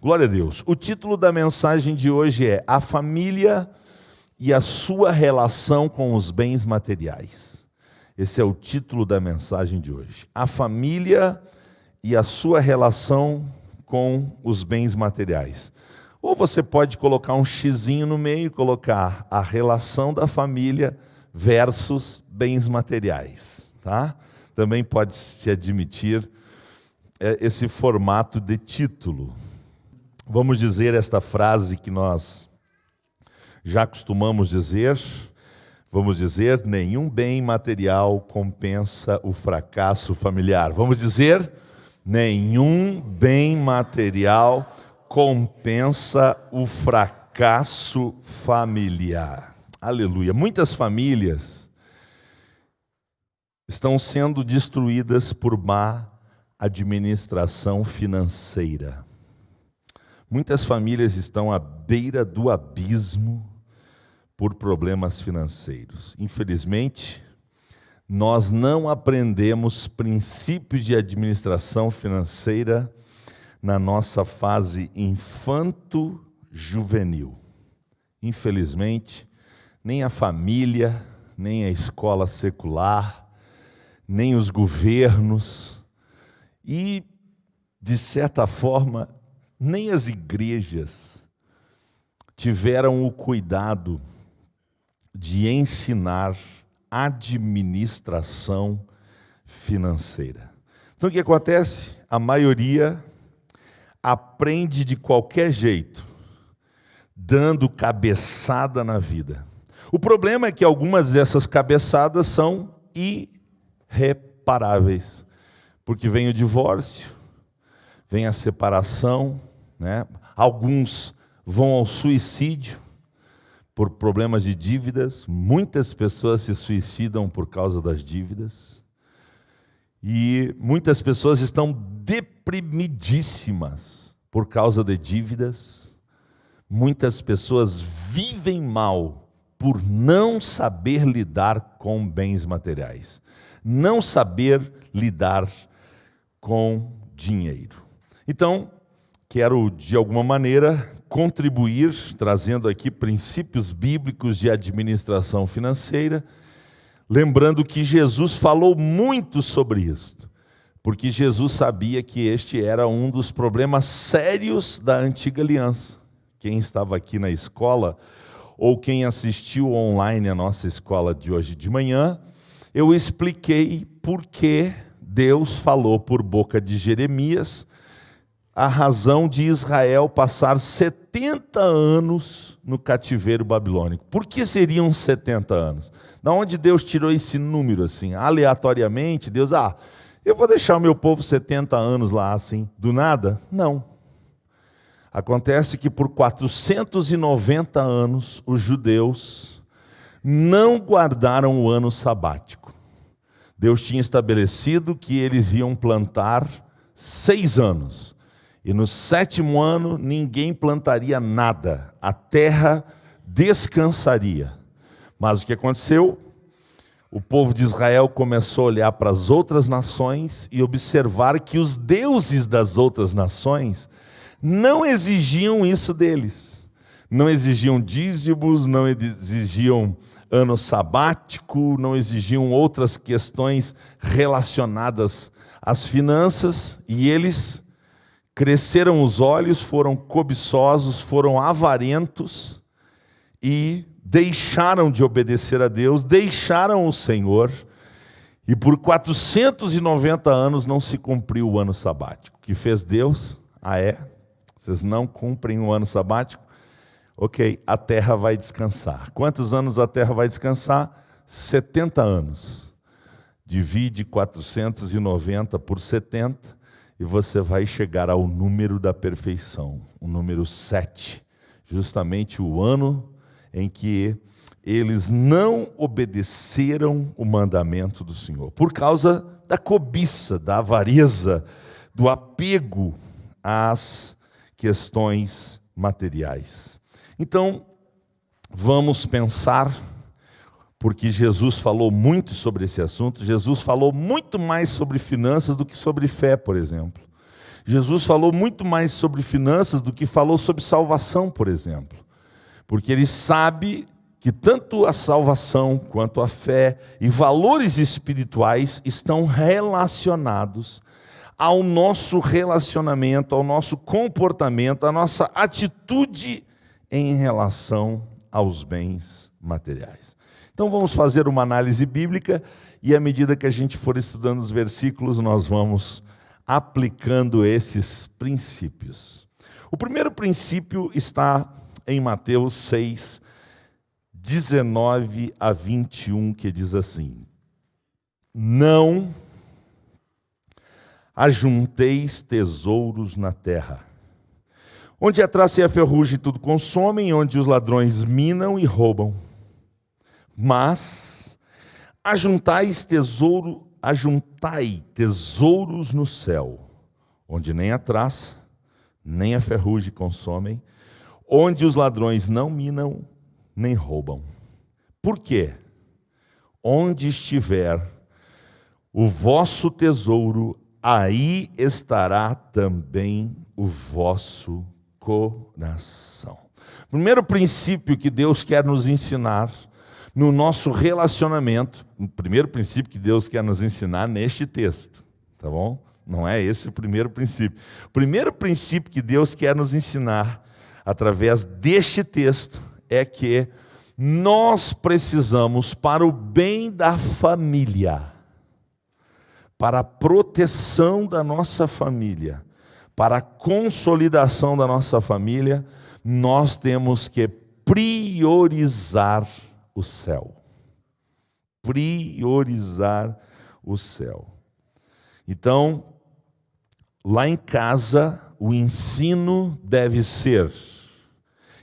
Glória a Deus. O título da mensagem de hoje é A Família e a Sua Relação com os Bens Materiais. Esse é o título da mensagem de hoje. A família e a sua relação com os bens materiais. Ou você pode colocar um xizinho no meio e colocar a relação da família versus bens materiais, tá? Também pode se admitir esse formato de título. Vamos dizer esta frase que nós já costumamos dizer. Vamos dizer, nenhum bem material compensa o fracasso familiar. Vamos dizer, nenhum bem material compensa o fracasso familiar. Aleluia. Muitas famílias estão sendo destruídas por má administração financeira. Muitas famílias estão à beira do abismo por problemas financeiros. Infelizmente, nós não aprendemos princípios de administração financeira na nossa fase infanto-juvenil. Infelizmente, nem a família, nem a escola secular, nem os governos e, de certa forma, nem as igrejas tiveram o cuidado de ensinar administração financeira. Então o que acontece? A maioria aprende de qualquer jeito, dando cabeçada na vida. O problema é que algumas dessas cabeçadas são irreparáveis, porque vem o divórcio, vem a separação, né? Alguns vão ao suicídio por problemas de dívidas. Muitas pessoas se suicidam por causa das dívidas. E muitas pessoas estão deprimidíssimas por causa de dívidas. Muitas pessoas vivem mal por não saber lidar com bens materiais, não saber lidar com dinheiro. Então, quero de alguma maneira contribuir, trazendo aqui princípios bíblicos de administração financeira, lembrando que Jesus falou muito sobre isso, porque Jesus sabia que este era um dos problemas sérios da antiga aliança. Quem estava aqui na escola, ou quem assistiu online a nossa escola de hoje de manhã, eu expliquei por que Deus falou por boca de Jeremias a razão de Israel passar 70 anos no cativeiro babilônico. Por que seriam 70 anos? Da onde Deus tirou esse número assim? Aleatoriamente, Deus, eu vou deixar o meu povo 70 anos lá assim, do nada? Não. Acontece que por 490 anos, os judeus não guardaram o ano sabático. Deus tinha estabelecido que eles iam plantar 6 anos. E no 7º ano, ninguém plantaria nada. A terra descansaria. Mas o que aconteceu? O povo de Israel começou a olhar para as outras nações e observar que os deuses das outras nações não exigiam isso deles. Não exigiam dízimos, não exigiam ano sabático, não exigiam outras questões relacionadas às finanças. E eles cresceram os olhos, foram cobiçosos, foram avarentos e deixaram de obedecer a Deus, deixaram o Senhor, e por 490 anos não se cumpriu o ano sabático. O que fez Deus? Vocês não cumprem o ano sabático? Ok, a terra vai descansar. Quantos anos a terra vai descansar? 70 anos. Divide 490 por 70, e você vai chegar ao número da perfeição, o número 7, justamente o ano em que eles não obedeceram o mandamento do Senhor, por causa da cobiça, da avareza, do apego às questões materiais. Então, vamos pensar, porque Jesus falou muito sobre esse assunto. Jesus falou muito mais sobre finanças do que sobre fé, por exemplo. Jesus falou muito mais sobre finanças do que falou sobre salvação, por exemplo. Porque ele sabe que tanto a salvação quanto a fé e valores espirituais estão relacionados ao nosso relacionamento, ao nosso comportamento, à nossa atitude em relação aos bens materiais. Então vamos fazer uma análise bíblica e à medida que a gente for estudando os versículos, nós vamos aplicando esses princípios. O primeiro princípio está em Mateus 6, 19 a 21, que diz assim: não ajunteis tesouros na terra, onde a traça e a ferrugem tudo consomem, onde os ladrões minam e roubam. Mas ajuntai tesouros no céu, onde nem a traça, nem a ferrugem consomem, onde os ladrões não minam, nem roubam. Por quê? Onde estiver o vosso tesouro, aí estará também o vosso coração. Primeiro princípio que Deus quer nos ensinar no nosso relacionamento, o primeiro princípio que Deus quer nos ensinar neste texto, tá bom? Não é esse o primeiro princípio. O primeiro princípio que Deus quer nos ensinar através deste texto é que nós precisamos, para o bem da família, para a proteção da nossa família, para a consolidação da nossa família, nós temos que priorizar o céu. Priorizar o céu. Então, lá em casa, o ensino deve ser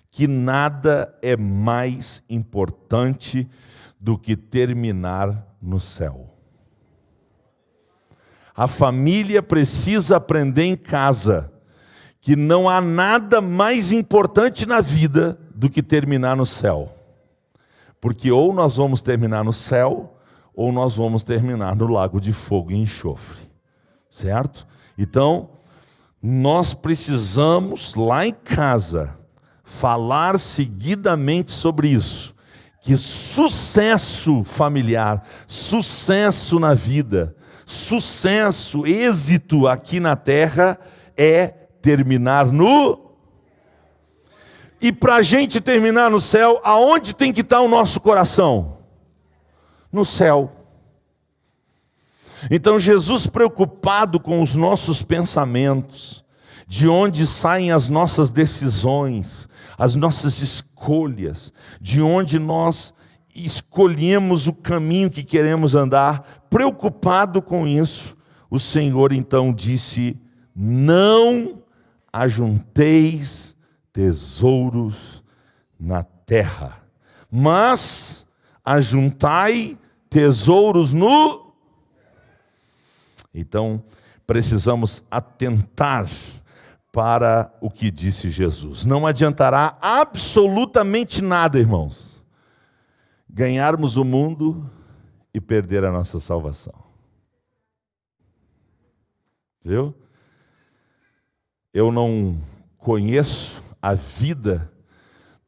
que nada é mais importante do que terminar no céu. A família precisa aprender em casa que não há nada mais importante na vida do que terminar no céu. Porque ou nós vamos terminar no céu, ou nós vamos terminar no lago de fogo e enxofre. Certo? Então, nós precisamos, lá em casa, falar seguidamente sobre isso. Que sucesso familiar, sucesso na vida, sucesso, êxito aqui na terra é terminar no... E para a gente terminar no céu, aonde tem que estar o nosso coração? No céu. Então Jesus, preocupado com os nossos pensamentos, de onde saem as nossas decisões, as nossas escolhas, de onde nós escolhemos o caminho que queremos andar, preocupado com isso, o Senhor então disse: não ajunteis tesouros na terra, mas ajuntai tesouros no... Então, precisamos atentar para o que disse Jesus. Não adiantará absolutamente nada, irmãos, ganharmos o mundo e perder a nossa salvação. Viu? Eu não conheço a vida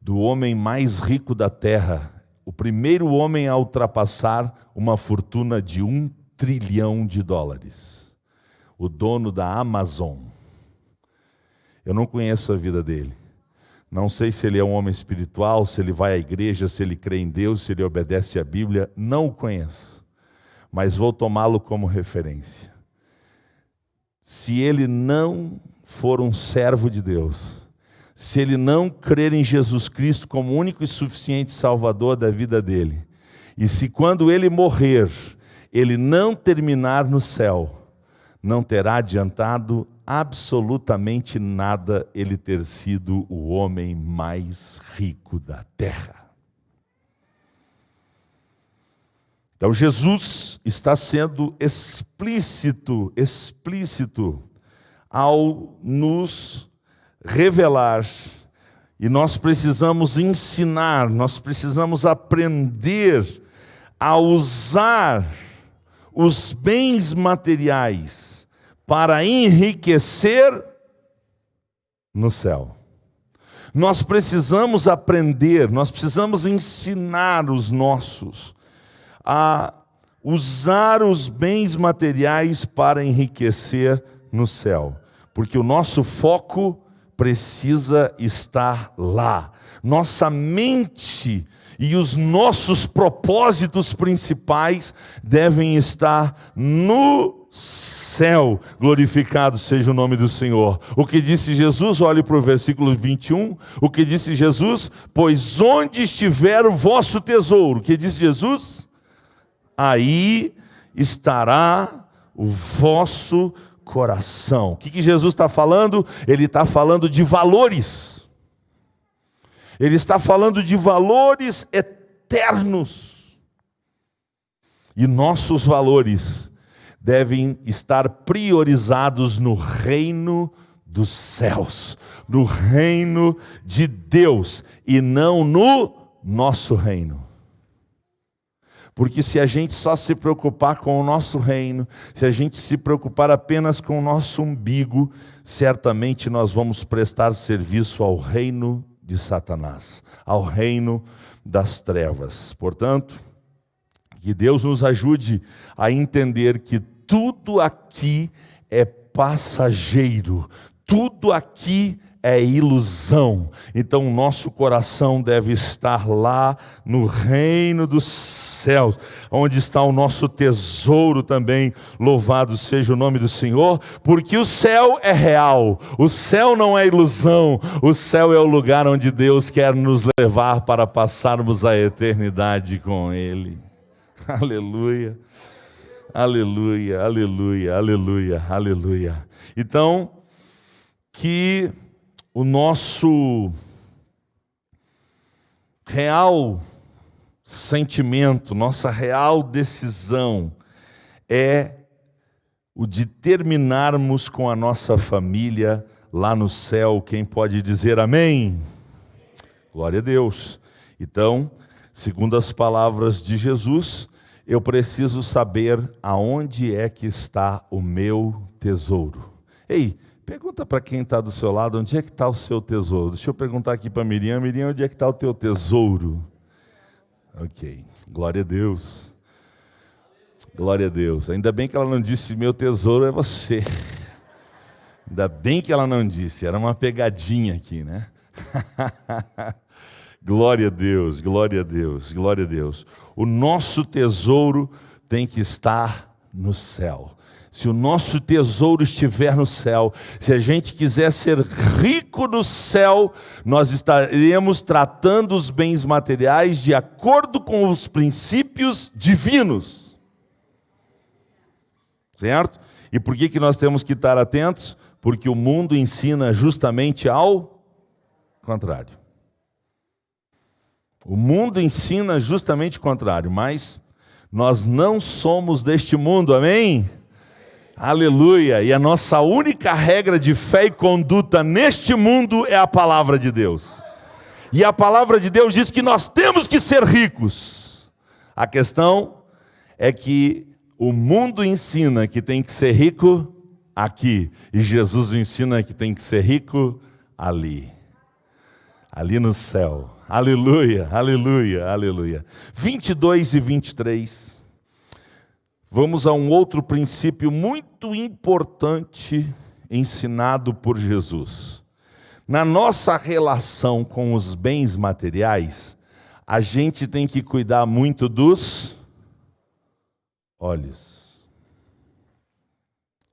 do homem mais rico da terra, o primeiro homem a ultrapassar uma fortuna de $1 trilhão, o dono da Amazon. Eu não conheço a vida dele. Não sei se ele é um homem espiritual, se ele vai à igreja, se ele crê em Deus, se ele obedece à Bíblia. Não o conheço. Mas vou tomá-lo como referência. Se ele não for um servo de Deus, se ele não crer em Jesus Cristo como único e suficiente Salvador da vida dele, e se quando ele morrer, ele não terminar no céu, não terá adiantado absolutamente nada ele ter sido o homem mais rico da terra. Então Jesus está sendo explícito ao nos revelar, e nós precisamos ensinar, nós precisamos aprender a usar os bens materiais para enriquecer no céu. Nós precisamos aprender, nós precisamos ensinar os nossos a usar os bens materiais para enriquecer no céu, porque o nosso foco precisa estar lá. Nossa mente e os nossos propósitos principais devem estar no céu. Glorificado seja o nome do Senhor. O que disse Jesus? Olhe para o versículo 21. O que disse Jesus? Pois onde estiver o vosso tesouro, o que disse Jesus? Aí estará o vosso coração. O que Jesus está falando? Ele está falando de valores. Ele está falando de valores eternos. E nossos valores devem estar priorizados no reino dos céus, no reino de Deus, e não no nosso reino. Porque se a gente só se preocupar com o nosso reino, se a gente se preocupar apenas com o nosso umbigo, certamente nós vamos prestar serviço ao reino de Satanás, ao reino das trevas. Portanto, que Deus nos ajude a entender que tudo aqui é passageiro, tudo aqui é ilusão. Então nosso coração deve estar lá no reino dos céus, onde está o nosso tesouro também. Louvado seja o nome do Senhor, porque o céu é real, o céu não é ilusão, o céu é o lugar onde Deus quer nos levar para passarmos a eternidade com Ele. Aleluia, aleluia, aleluia, aleluia, aleluia. Então, que o nosso real sentimento, nossa real decisão é o de terminarmos com a nossa família lá no céu. Quem pode dizer amém? Glória a Deus. Então, segundo as palavras de Jesus, eu preciso saber aonde é que está o meu tesouro. Ei, pergunta para quem está do seu lado, onde é que está o seu tesouro? Deixa eu perguntar aqui para Miriam. Miriam, onde é que está o teu tesouro? Ok, glória a Deus. Glória a Deus. Ainda bem que ela não disse, meu tesouro é você. Ainda bem que ela não disse, era uma pegadinha aqui, né? Glória a Deus, glória a Deus, glória a Deus. O nosso tesouro tem que estar no céu. Se o nosso tesouro estiver no céu, se a gente quiser ser rico no céu, nós estaremos tratando os bens materiais de acordo com os princípios divinos. Certo? E por que nós temos que estar atentos? Porque o mundo ensina justamente ao contrário. O mundo ensina justamente o contrário, mas nós não somos deste mundo, amém? Aleluia! E a nossa única regra de fé e conduta neste mundo é a palavra de Deus. E a palavra de Deus diz que nós temos que ser ricos. A questão é que o mundo ensina que tem que ser rico aqui, e Jesus ensina que tem que ser rico ali. Ali no céu. Aleluia, aleluia, aleluia. 22 e 23. Vamos a um outro princípio muito importante ensinado por Jesus. Na nossa relação com os bens materiais, a gente tem que cuidar muito dos olhos.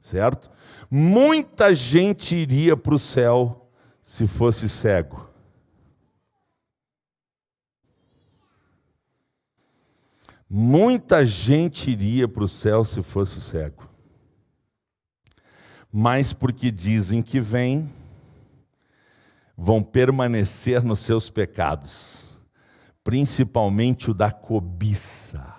Certo? Muita gente iria para o céu se fosse cego. Muita gente iria para o céu se fosse cego. Mas porque dizem que vão permanecer nos seus pecados, principalmente o da cobiça.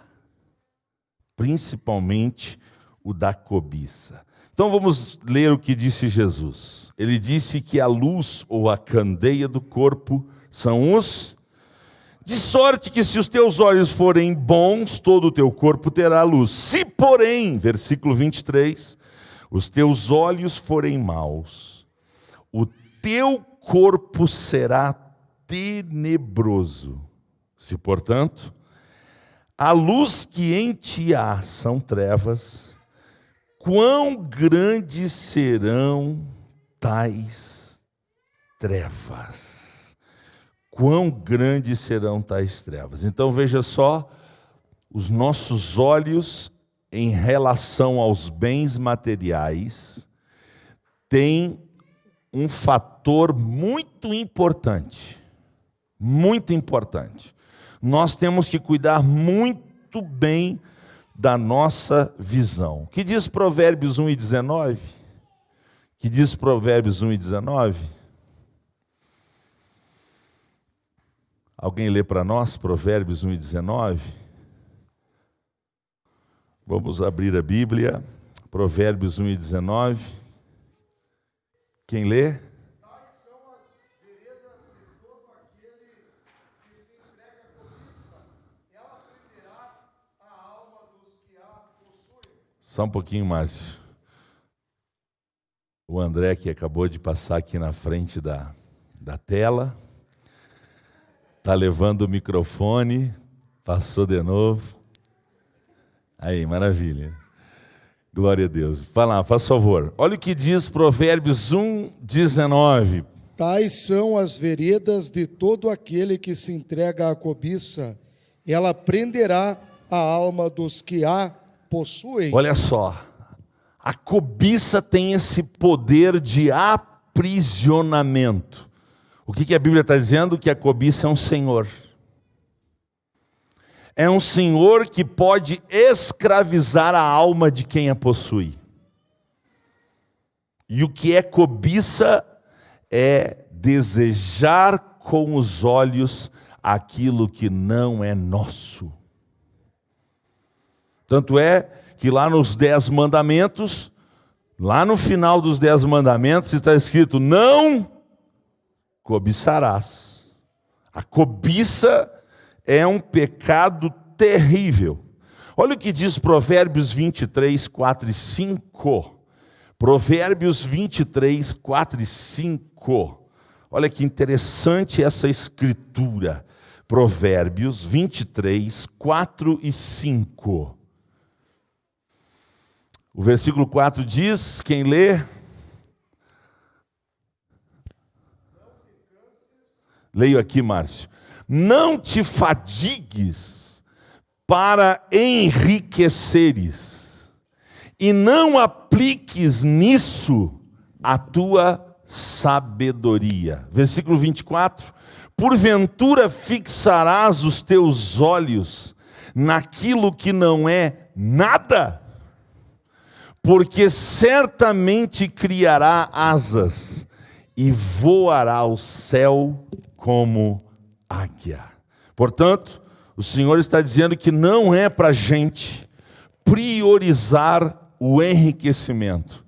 Principalmente o da cobiça. Então vamos ler o que disse Jesus. Ele disse que a luz ou a candeia do corpo são os... De sorte que se os teus olhos forem bons, todo o teu corpo terá luz. Se porém, versículo 23, os teus olhos forem maus, o teu corpo será tenebroso. Se, portanto, a luz que em ti há são trevas, quão grandes serão tais trevas? Quão grandes serão tais trevas? Então veja só, os nossos olhos em relação aos bens materiais têm um fator muito importante. Muito importante. Nós temos que cuidar muito bem da nossa visão. O que diz Provérbios 1:19? Que diz Provérbios 1:19? Alguém lê para nós Provérbios 1:19? Vamos abrir a Bíblia, Provérbios 1:19. Quem lê? Tais são as veredas de todo aquele que se entrega à cobiça, ela prenderá a alma dos que a possuem. Só um pouquinho, Márcio. O André, que acabou de passar aqui na frente da tela, está levando o microfone, passou de novo. Aí, maravilha. Glória a Deus. Vai lá, faz favor. Olha o que diz Provérbios 1:19. Tais são as veredas de todo aquele que se entrega à cobiça, ela prenderá a alma dos que a possuem. Olha só, a cobiça tem esse poder de aprisionamento. O que a Bíblia está dizendo? Que a cobiça é um senhor. É um senhor que pode escravizar a alma de quem a possui. E o que é cobiça é desejar com os olhos aquilo que não é nosso. Tanto é que lá nos 10 mandamentos, lá no final dos 10 mandamentos está escrito: não cobiçarás. A cobiça é um pecado terrível. Olha o que diz Provérbios 23, 4 e 5. Provérbios 23, 4 e 5. Olha que interessante essa escritura. Provérbios 23, 4 e 5. O versículo 4 diz, quem lê? Leio aqui, Márcio. Não te fadigues para enriqueceres, e não apliques nisso a tua sabedoria. Versículo 24. Porventura fixarás os teus olhos naquilo que não é nada, porque certamente criará asas e voará ao céu como águia. Portanto, o Senhor está dizendo que não é para a gente priorizar o enriquecimento.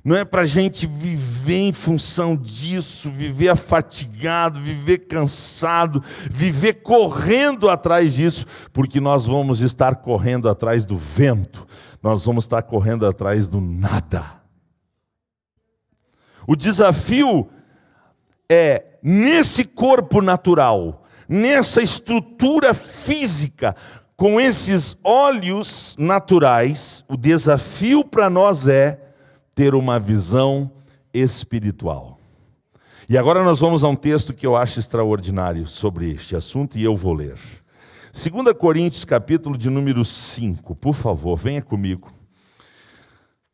Não é para a gente viver em função disso, viver afatigado, viver cansado, viver correndo atrás disso, porque nós vamos estar correndo atrás do vento, nós vamos estar correndo atrás do nada. O desafio é, nesse corpo natural, nessa estrutura física, com esses olhos naturais, o desafio para nós é ter uma visão espiritual. E agora nós vamos a um texto que eu acho extraordinário sobre este assunto e eu vou ler. 2 Coríntios, capítulo de número 5. Por favor, venha comigo.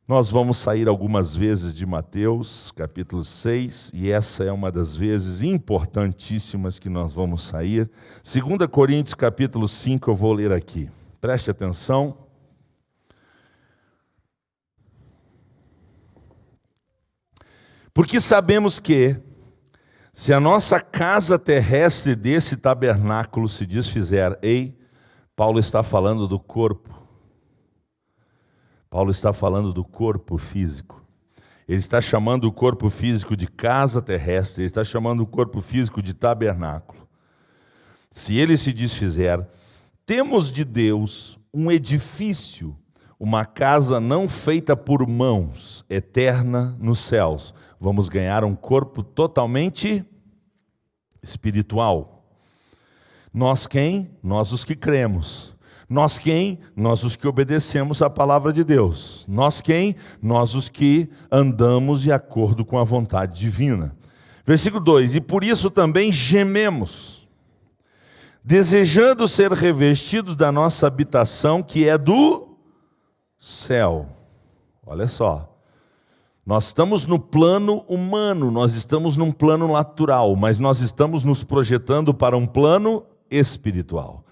Nós vamos sair algumas vezes de Mateus, capítulo 6, e essa é uma das vezes importantíssimas que nós vamos sair. 2 Coríntios, capítulo 5, eu vou ler aqui. Preste atenção. Porque sabemos que, se a nossa casa terrestre desse tabernáculo se desfizer, Paulo está falando do corpo. Paulo está falando do corpo físico. Ele está chamando o corpo físico de casa terrestre, ele está chamando o corpo físico de tabernáculo. Se ele se desfizer, temos de Deus um edifício, uma casa não feita por mãos, eterna nos céus. Vamos ganhar um corpo totalmente espiritual. Nós quem? Nós os que cremos. Nós quem? Nós os que obedecemos à palavra de Deus. Nós quem? Nós os que andamos de acordo com a vontade divina. Versículo 2: e por isso também gememos, desejando ser revestidos da nossa habitação, que é do céu. Olha só. Nós estamos no plano humano, nós estamos num plano natural, mas nós estamos nos projetando para um plano espiritual.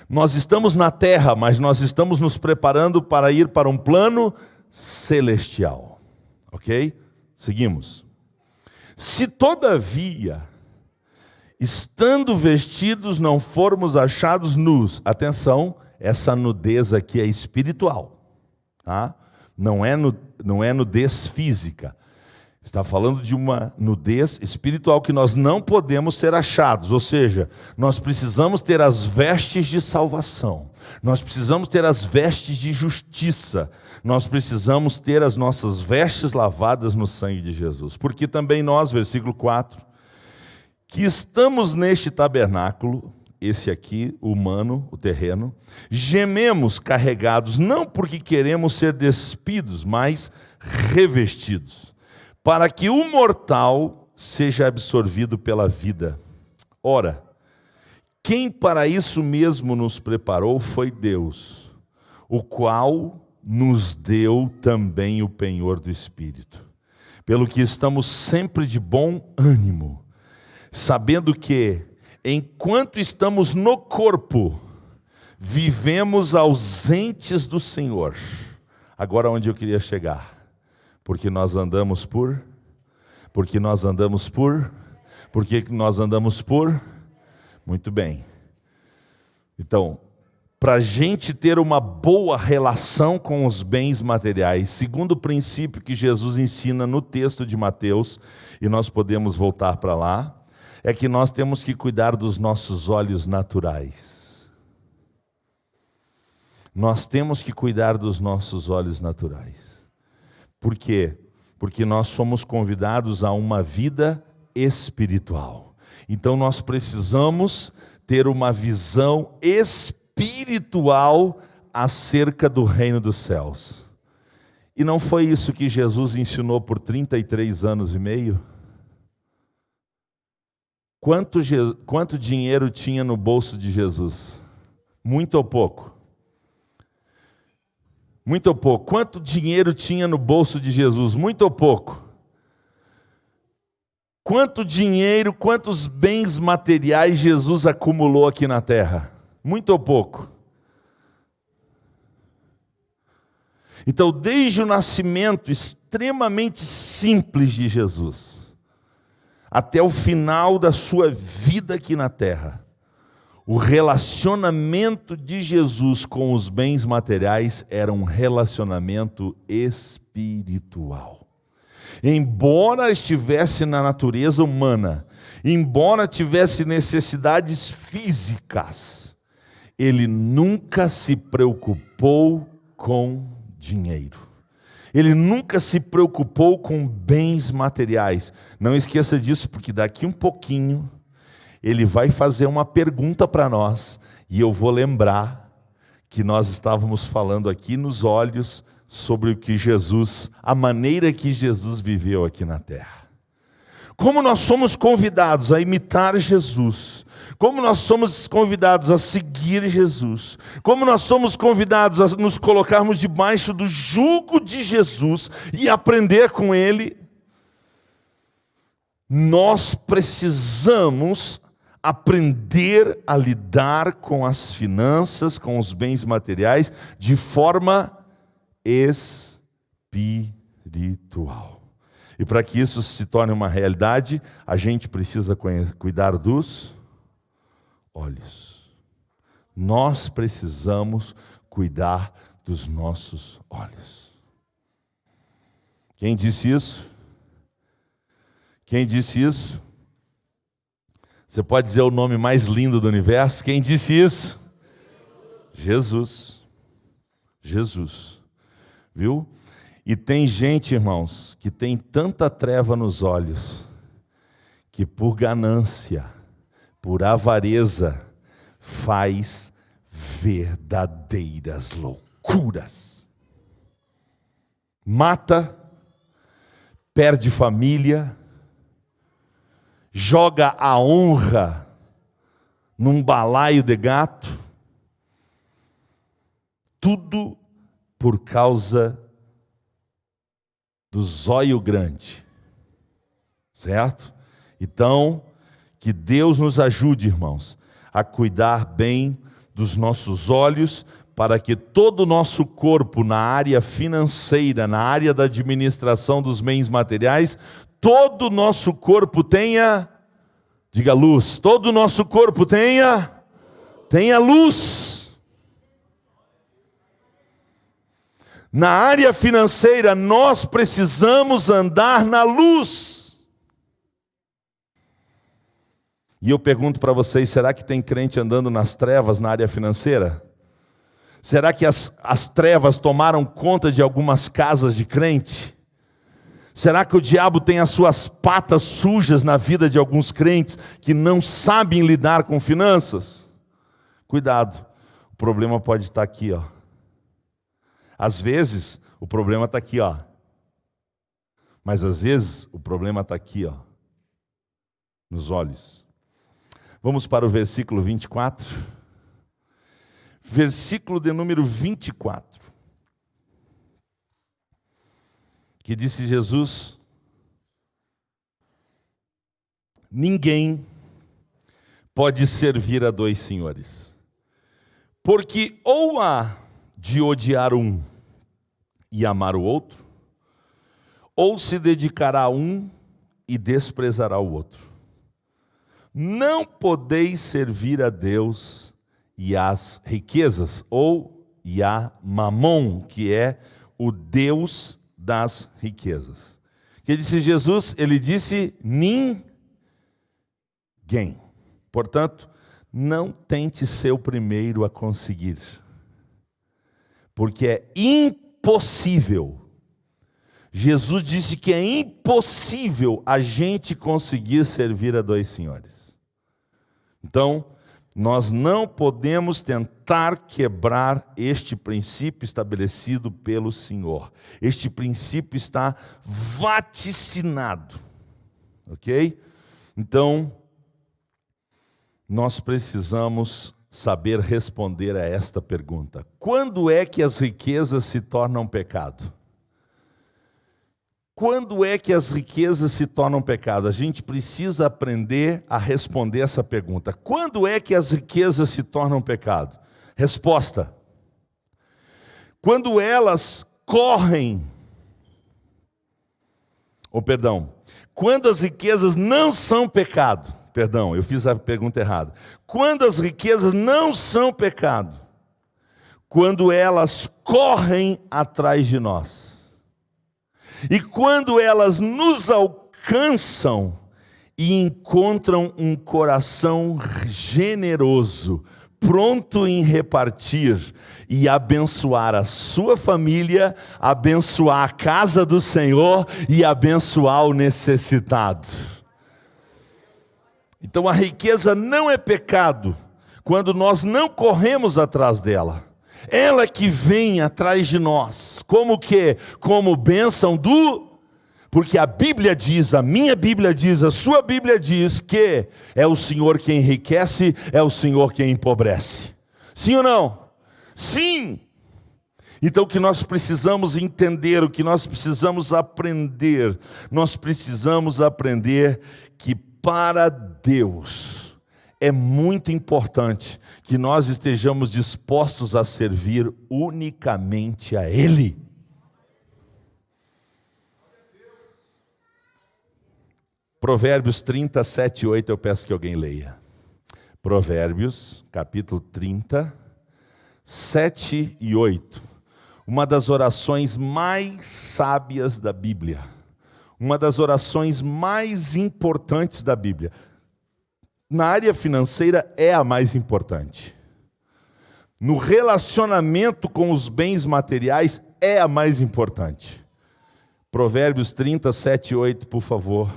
Nós estamos na terra, mas nós estamos nos preparando para ir para um plano celestial. Ok? Seguimos. Se todavia, estando vestidos, não formos achados nus. Atenção, essa nudez aqui é espiritual, tá? Não é nudez física. Está falando de uma nudez espiritual que nós não podemos ser achados. Ou seja, nós precisamos ter as vestes de salvação. Nós precisamos ter as vestes de justiça. Nós precisamos ter as nossas vestes lavadas no sangue de Jesus. Porque também nós, versículo 4, que estamos neste tabernáculo, esse aqui, o humano, o terreno, gememos carregados, não porque queremos ser despidos, mas revestidos, para que o mortal seja absorvido pela vida. Ora, quem para isso mesmo nos preparou foi Deus, o qual nos deu também o penhor do Espírito. Pelo que estamos sempre de bom ânimo, sabendo que, enquanto estamos no corpo, vivemos ausentes do Senhor. Agora onde eu queria chegar? Porque nós andamos por? Porque nós andamos por? Porque nós andamos por? Muito bem. Então, para a gente ter uma boa relação com os bens materiais, segundo o princípio que Jesus ensina no texto de Mateus, e nós podemos voltar para lá, é que nós temos que cuidar dos nossos olhos naturais. Nós temos que cuidar dos nossos olhos naturais. Por quê? Porque nós somos convidados a uma vida espiritual. Então nós precisamos ter uma visão espiritual acerca do reino dos céus. E não foi isso que Jesus ensinou por 33 anos e meio? Quanto dinheiro tinha no bolso de Jesus? Muito ou pouco? Muito ou pouco? Quanto dinheiro tinha no bolso de Jesus? Muito ou pouco? Quanto dinheiro, quantos bens materiais Jesus acumulou aqui na terra? Muito ou pouco? Então, desde o nascimento extremamente simples de Jesus, até o final da sua vida aqui na terra, o relacionamento de Jesus com os bens materiais era um relacionamento espiritual. Embora estivesse na natureza humana, embora tivesse necessidades físicas, ele nunca se preocupou com dinheiro. Ele nunca se preocupou com bens materiais. Não esqueça disso, porque daqui um pouquinho ele vai fazer uma pergunta para nós, e eu vou lembrar que nós estávamos falando aqui nos olhos sobre o que Jesus, a maneira que Jesus viveu aqui na terra. Como nós somos convidados a imitar Jesus, como nós somos convidados a seguir Jesus, como nós somos convidados a nos colocarmos debaixo do jugo de Jesus e aprender com Ele, nós precisamos aprender a lidar com as finanças, com os bens materiais, de forma espiritual. E para que isso se torne uma realidade, a gente precisa cuidar dos olhos. Nós precisamos cuidar dos nossos olhos. Quem disse isso? Quem disse isso? Você pode dizer o nome mais lindo do universo? Quem disse isso? Jesus. Jesus. Viu? E tem gente, irmãos, que tem tanta treva nos olhos, que por ganância, por avareza, faz verdadeiras loucuras. Mata, perde família, joga a honra num balaio de gato, tudo por causa do zóio grande, certo? Então, que Deus nos ajude, irmãos, a cuidar bem dos nossos olhos, para que todo o nosso corpo na área financeira, na área da administração dos bens materiais, todo o nosso corpo tenha, diga luz, todo o nosso corpo tenha luz. Na área financeira, nós precisamos andar na luz. E eu pergunto para vocês, será que tem crente andando nas trevas na área financeira? Será que as trevas tomaram conta de algumas casas de crente? Será que o diabo tem as suas patas sujas na vida de alguns crentes que não sabem lidar com finanças? Cuidado, o problema pode estar aqui, ó. Às vezes, o problema está aqui, ó. Mas às vezes, o problema está aqui, ó. Nos olhos. Vamos para o versículo 24. Versículo de número 24. Que disse Jesus: ninguém pode servir a dois senhores, porque ou há de odiar um e amar o outro, ou se dedicará a um e desprezará o outro. Não podeis servir a Deus e às riquezas, e a Mamon, que é o Deus das riquezas. Que disse Jesus? Ele disse ninguém. Portanto, não tente ser o primeiro a conseguir, porque é impossível. Jesus disse que é impossível a gente conseguir servir a dois senhores. Então, nós não podemos tentar quebrar este princípio estabelecido pelo Senhor. Este princípio está vaticinado, ok? Então, nós precisamos saber responder a esta pergunta: quando é que as riquezas se tornam pecado? Quando é que as riquezas se tornam pecado? A gente precisa aprender a responder essa pergunta. Quando é que as riquezas se tornam pecado? Resposta: quando elas correm, quando as riquezas não são pecado. Perdão, eu fiz a pergunta errada. Quando as riquezas não são pecado, quando elas correm atrás de nós, e quando elas nos alcançam e encontram um coração generoso, pronto em repartir e abençoar a sua família, abençoar a casa do Senhor e abençoar o necessitado. Então a riqueza não é pecado quando nós não corremos atrás dela. Ela que vem atrás de nós. Como que? Como bênção porque a Bíblia diz, a minha Bíblia diz, a sua Bíblia diz que é o Senhor quem enriquece, é o Senhor quem empobrece. Sim ou não? Sim! Então o que nós precisamos entender, o que nós precisamos aprender que para Deus é muito importante que nós estejamos dispostos a servir unicamente a Ele. Provérbios 30, 7 e 8, eu peço que alguém leia. Provérbios, capítulo 30, 7 e 8. Uma das orações mais sábias da Bíblia. Uma das orações mais importantes da Bíblia. Na área financeira é a mais importante. no relacionamento com os bens materiais é a mais importante. Provérbios 30, 7 e 8, por favor.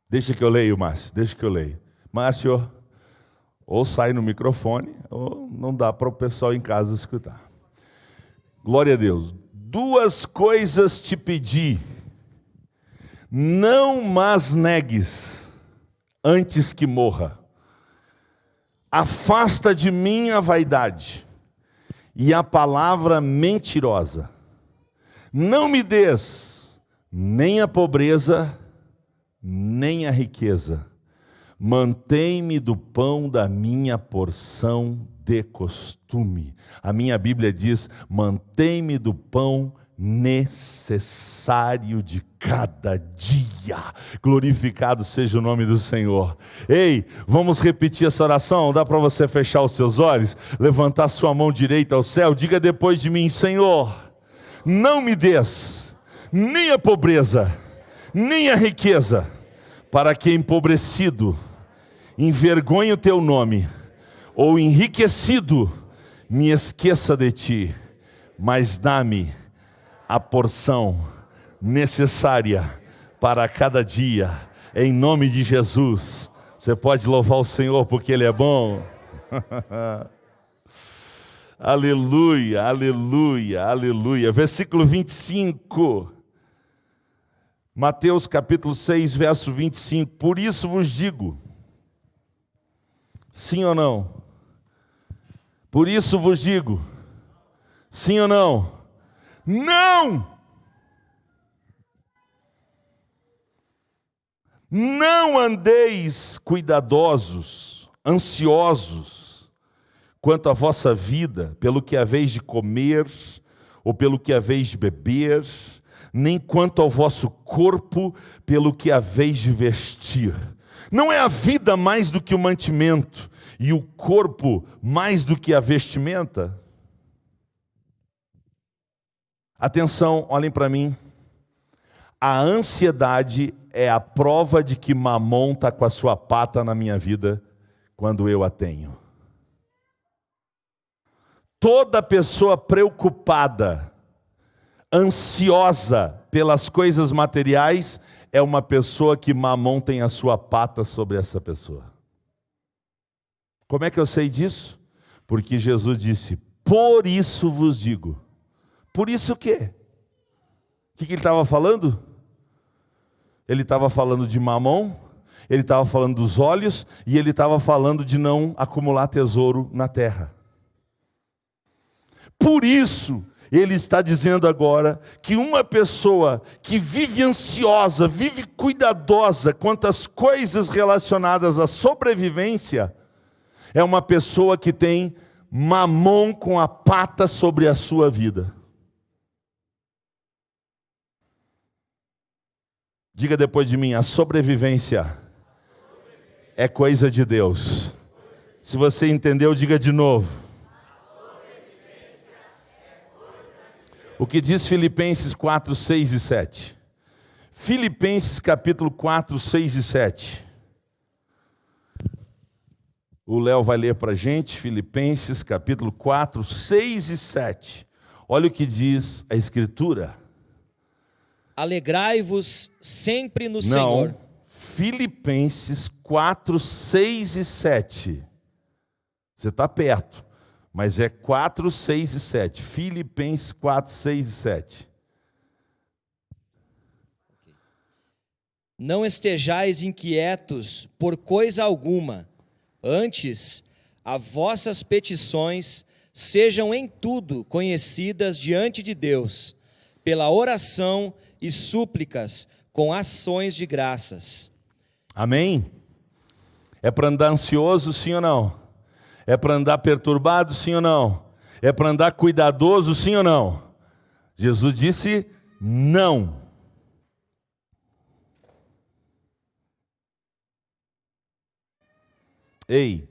Deixa que eu leio, Márcio, deixa que eu leio. Márcio, ou sai no microfone, ou não dá para o pessoal em casa escutar. Glória a Deus. 2 coisas te pedi, não mas negues, antes que morra. Afasta de mim a vaidade e a palavra mentirosa. Não me des nem a pobreza, nem a riqueza. Mantém-me do pão da minha porção de costume. A minha Bíblia diz: mantém-me do pão necessário de cada dia. Glorificado seja o nome do Senhor. Ei, vamos repetir essa oração? Dá para você fechar os seus olhos, levantar sua mão direita ao céu, diga depois de mim: Senhor, não me des nem a pobreza, nem a riqueza, para que empobrecido envergonhe o teu nome, ou enriquecido me esqueça de ti, mas dá-me a porção necessária para cada dia, em nome de Jesus. Você pode louvar o Senhor porque Ele é bom. Aleluia, aleluia, aleluia. Versículo 25. Mateus capítulo 6, verso 25. Por isso vos digo, sim ou não? Por isso vos digo, sim ou não? Não! Não andeis cuidadosos, ansiosos, quanto à vossa vida, pelo que haveis de comer, ou pelo que haveis de beber, nem quanto ao vosso corpo, pelo que haveis de vestir. Não é a vida mais do que o mantimento, e o corpo mais do que a vestimenta? Atenção, olhem para mim. A ansiedade é a prova de que Mamon está com a sua pata na minha vida quando eu a tenho. Toda pessoa preocupada, ansiosa pelas coisas materiais, é uma pessoa que Mamon tem a sua pata sobre essa pessoa. Como é que eu sei disso? Porque Jesus disse: por isso vos digo. Por isso o quê? O que ele estava falando? Ele estava falando de Mamon, ele estava falando dos olhos, e ele estava falando de não acumular tesouro na terra. Por isso, ele está dizendo agora que uma pessoa que vive ansiosa, vive cuidadosa quanto às coisas relacionadas à sobrevivência, é uma pessoa que tem Mamon com a pata sobre a sua vida. Diga depois de mim: a sobrevivência é coisa de Deus. Se você entendeu, diga de novo. O que diz Filipenses 4, 6 e 7? Filipenses capítulo 4, 6 e 7. O Léo vai ler para a gente, Filipenses capítulo 4, 6 e 7. Olha o que diz a Escritura. Alegrai-vos sempre no Senhor. Não, Filipenses 4, 6 e 7. Você está perto, mas é 4, 6 e 7. Filipenses 4, 6 e 7. Não estejais inquietos por coisa alguma, antes, as vossas petições sejam em tudo conhecidas diante de Deus, pela oração e súplicas com ações de graças. Amém? É para andar ansioso, sim ou não? É para andar perturbado, sim ou não? É para andar cuidadoso, sim ou não? Jesus disse não. Ei,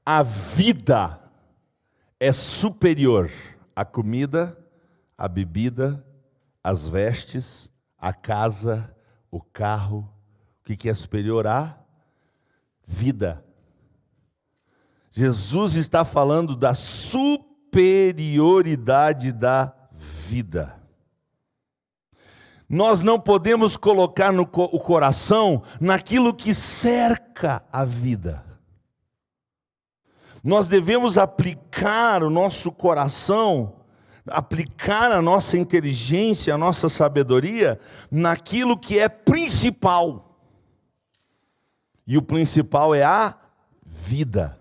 a vida é superior à comida, à bebida, às vestes, à casa, o carro. O que é superior a? vida. Jesus está falando da superioridade da vida. Nós não podemos colocar o coração naquilo que cerca a vida. Nós devemos aplicar o nosso coração, aplicar a nossa inteligência, a nossa sabedoria, naquilo que é principal. E o principal é a vida.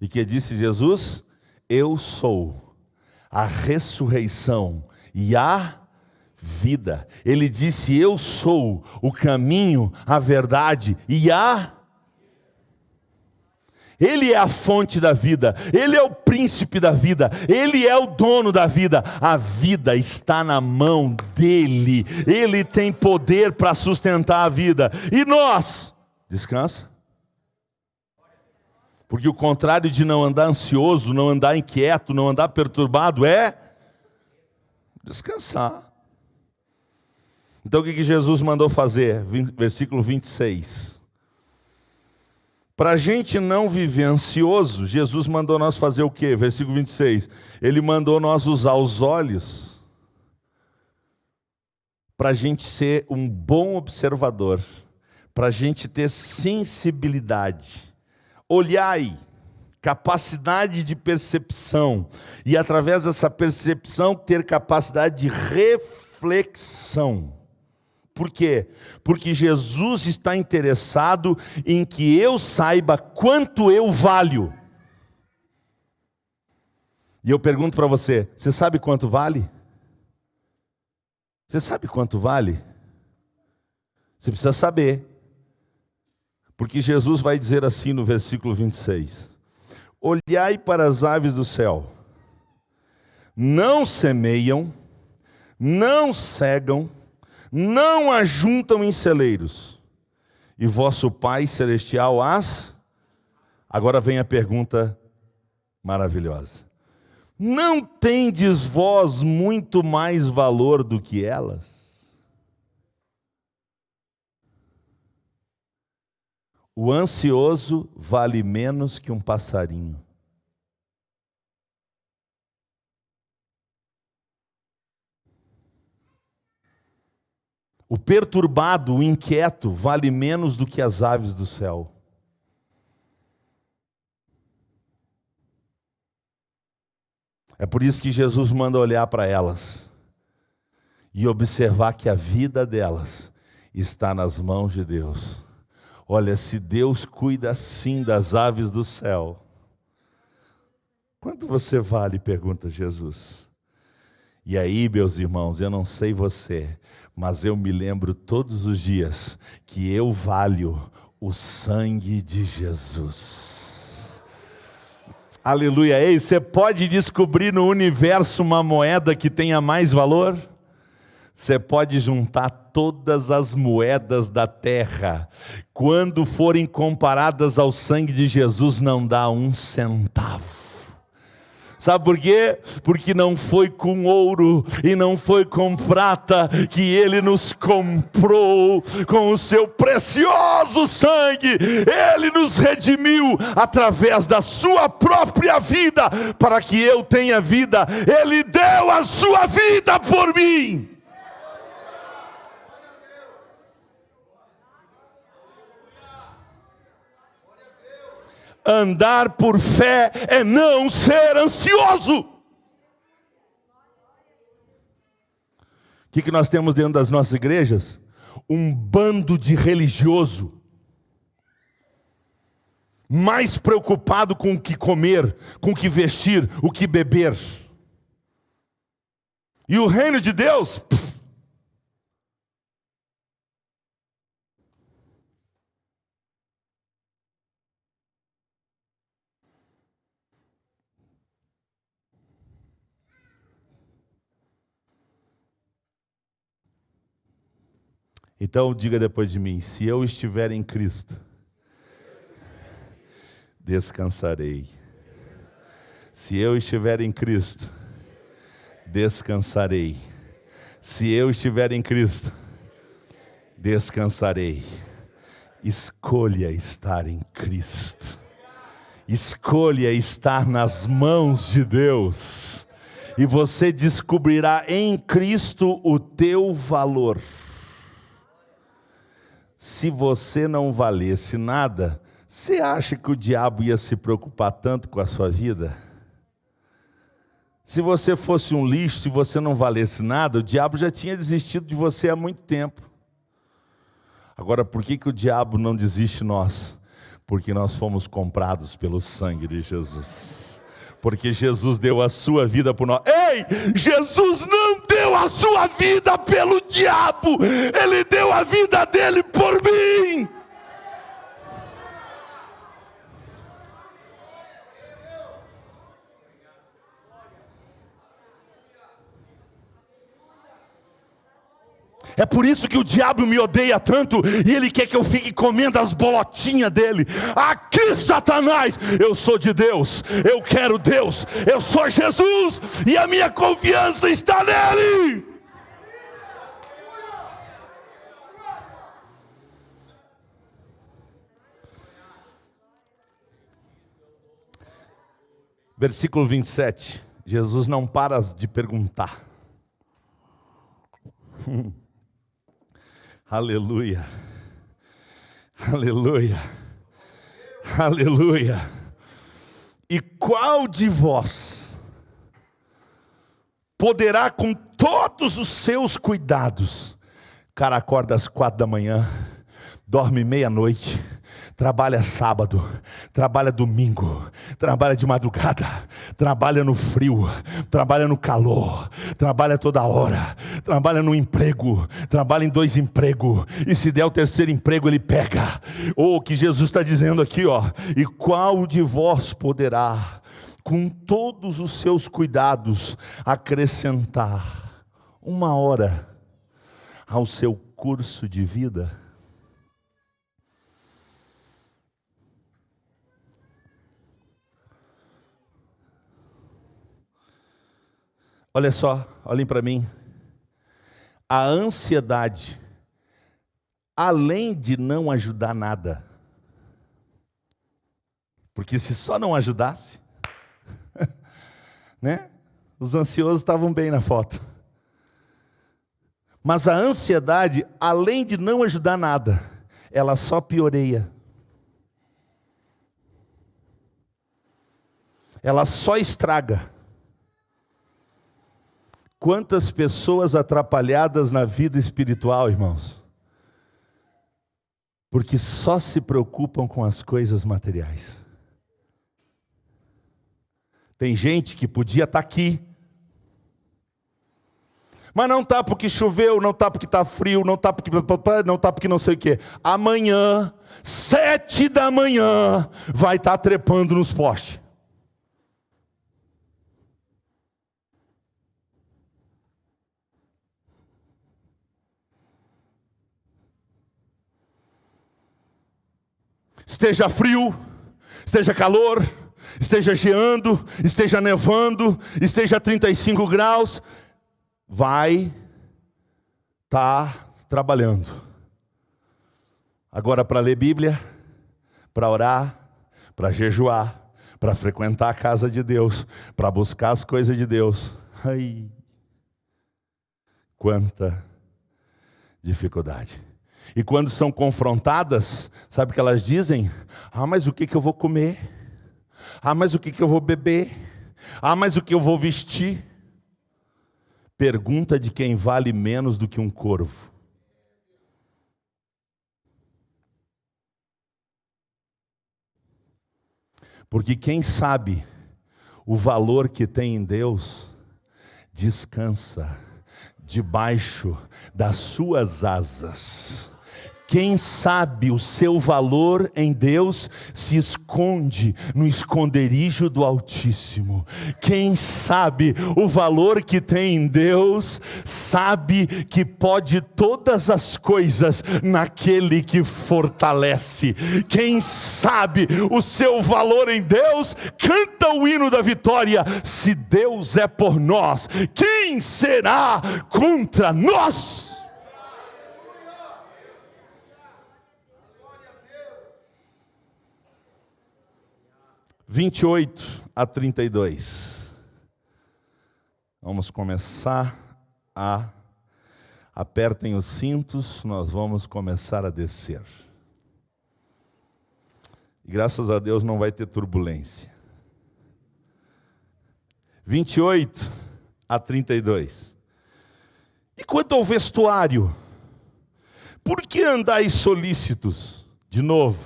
E que disse Jesus? Eu sou a ressurreição e a vida. Ele disse, eu sou o caminho, a verdade e a... Ele é a fonte da vida, Ele é o príncipe da vida, Ele é o dono da vida. A vida está na mão dEle, Ele tem poder para sustentar a vida. E nós, descansa. Porque o contrário de não andar ansioso, não andar inquieto, não andar perturbado é descansar. Então o que Jesus mandou fazer? Versículo 26. Para a gente não viver ansioso, Jesus mandou nós fazer o quê? Versículo 26. Ele mandou nós usar os olhos para a gente ser um bom observador, para a gente ter sensibilidade, olhai, capacidade de percepção, e através dessa percepção ter capacidade de reflexão. Por quê? Porque Jesus está interessado em que eu saiba quanto eu valho. E eu pergunto para você, você sabe quanto vale? Você sabe quanto vale? Você precisa saber. Porque Jesus vai dizer assim no versículo 26. Olhai para as aves do céu. Não semeiam, não cegam, não ajuntam em celeiros, e vosso Pai Celestial as... Agora vem a pergunta maravilhosa. Não tendes vós muito mais valor do que elas? O ansioso vale menos que um passarinho. O perturbado, o inquieto, vale menos do que as aves do céu. É por isso que Jesus manda olhar para elas e observar que a vida delas está nas mãos de Deus. Olha, se Deus cuida assim das aves do céu, quanto você vale? Pergunta Jesus. E aí, meus irmãos, eu não sei você, mas eu me lembro todos os dias que eu valho o sangue de Jesus. Aleluia. Ei, você pode descobrir no universo uma moeda que tenha mais valor? Você pode juntar todas as moedas da terra. Quando forem comparadas ao sangue de Jesus, não dá um centavo. Sabe por quê? Porque não foi com ouro e não foi com prata que Ele nos comprou com o seu precioso sangue. Ele nos redimiu através da sua própria vida, para que eu tenha vida. Ele deu a sua vida por mim. Andar por fé é não ser ansioso. O que nós temos dentro das nossas igrejas? Um bando de religioso, mais preocupado com o que comer, com o que vestir, o que beber. E o reino de Deus... Então diga depois de mim, se eu estiver em Cristo, descansarei. Se eu estiver em Cristo, descansarei. Se eu estiver em Cristo, descansarei. Escolha estar em Cristo. Escolha estar nas mãos de Deus. E você descobrirá em Cristo o teu valor. Se você não valesse nada, você acha que o diabo ia se preocupar tanto com a sua vida? Se você fosse um lixo, se você não valesse nada, o diabo já tinha desistido de você há muito tempo. Agora, por que o diabo não desiste de nós? Porque nós fomos comprados pelo sangue de Jesus. Porque Jesus deu a sua vida por nós. Ei, Jesus não deu a sua vida pelo diabo. Ele deu a vida dele por mim. É por isso que o diabo me odeia tanto, e ele quer que eu fique comendo as bolotinhas dele. Aqui, Satanás, eu sou de Deus, eu quero Deus, eu sou Jesus, e a minha confiança está nele. Versículo 27, Jesus não para de perguntar. Aleluia, aleluia, aleluia. E qual de vós poderá com todos os seus cuidados, o cara acorda às 4 da manhã, dorme meia-noite, trabalha sábado, trabalha domingo, trabalha de madrugada, trabalha no frio, trabalha no calor, trabalha toda hora, trabalha no emprego, trabalha em 2 empregos, e se der o 3º emprego ele pega. O que Jesus está dizendo aqui, ó, e qual de vós poderá, com todos os seus cuidados, acrescentar 1 hora ao seu curso de vida? Olha só, olhem para mim. A ansiedade, além de não ajudar nada, porque se só não ajudasse, né? Os ansiosos estavam bem na foto. Mas a ansiedade, além de não ajudar nada, ela só pioreia. Ela só estraga. Quantas pessoas atrapalhadas na vida espiritual, irmãos, porque só se preocupam com as coisas materiais. Tem gente que podia estar aqui, mas não está porque choveu, não está porque está frio, não está porque não sei o quê. Amanhã, 7 da manhã, vai estar trepando nos postes. Esteja frio, esteja calor, esteja geando, esteja nevando, esteja 35 graus, vai estar trabalhando. Agora, para ler Bíblia, para orar, para jejuar, para frequentar a casa de Deus, para buscar as coisas de Deus, ai, quanta dificuldade. E quando são confrontadas, sabe o que elas dizem? Ah, mas o que eu vou comer? Ah, mas o que eu vou beber? Ah, mas o que eu vou vestir? Pergunta de quem vale menos do que um corvo. Porque quem sabe o valor que tem em Deus, descansa debaixo das suas asas. Quem sabe o seu valor em Deus se esconde no esconderijo do Altíssimo. Quem sabe o valor que tem em Deus, sabe que pode todas as coisas naquele que fortalece. Quem sabe o seu valor em Deus, canta o hino da vitória. Se Deus é por nós, quem será contra nós? 28 a 32. Vamos começar a... Apertem os cintos, nós vamos começar a descer. E graças a Deus não vai ter turbulência. 28 a 32. E quanto ao vestuário, por que andais solícitos? De novo,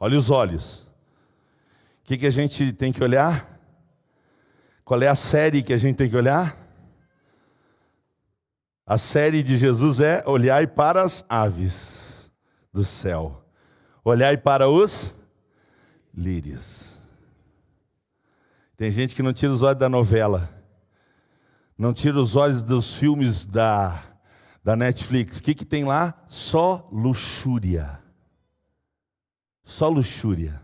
olha os olhos. O que a gente tem que olhar? Qual é a série que a gente tem que olhar? A série de Jesus é: olhai para as aves do céu, olhai para os lírios. Tem gente que não tira os olhos da novela, não tira os olhos dos filmes da Netflix. O que tem lá? Só luxúria. Só luxúria.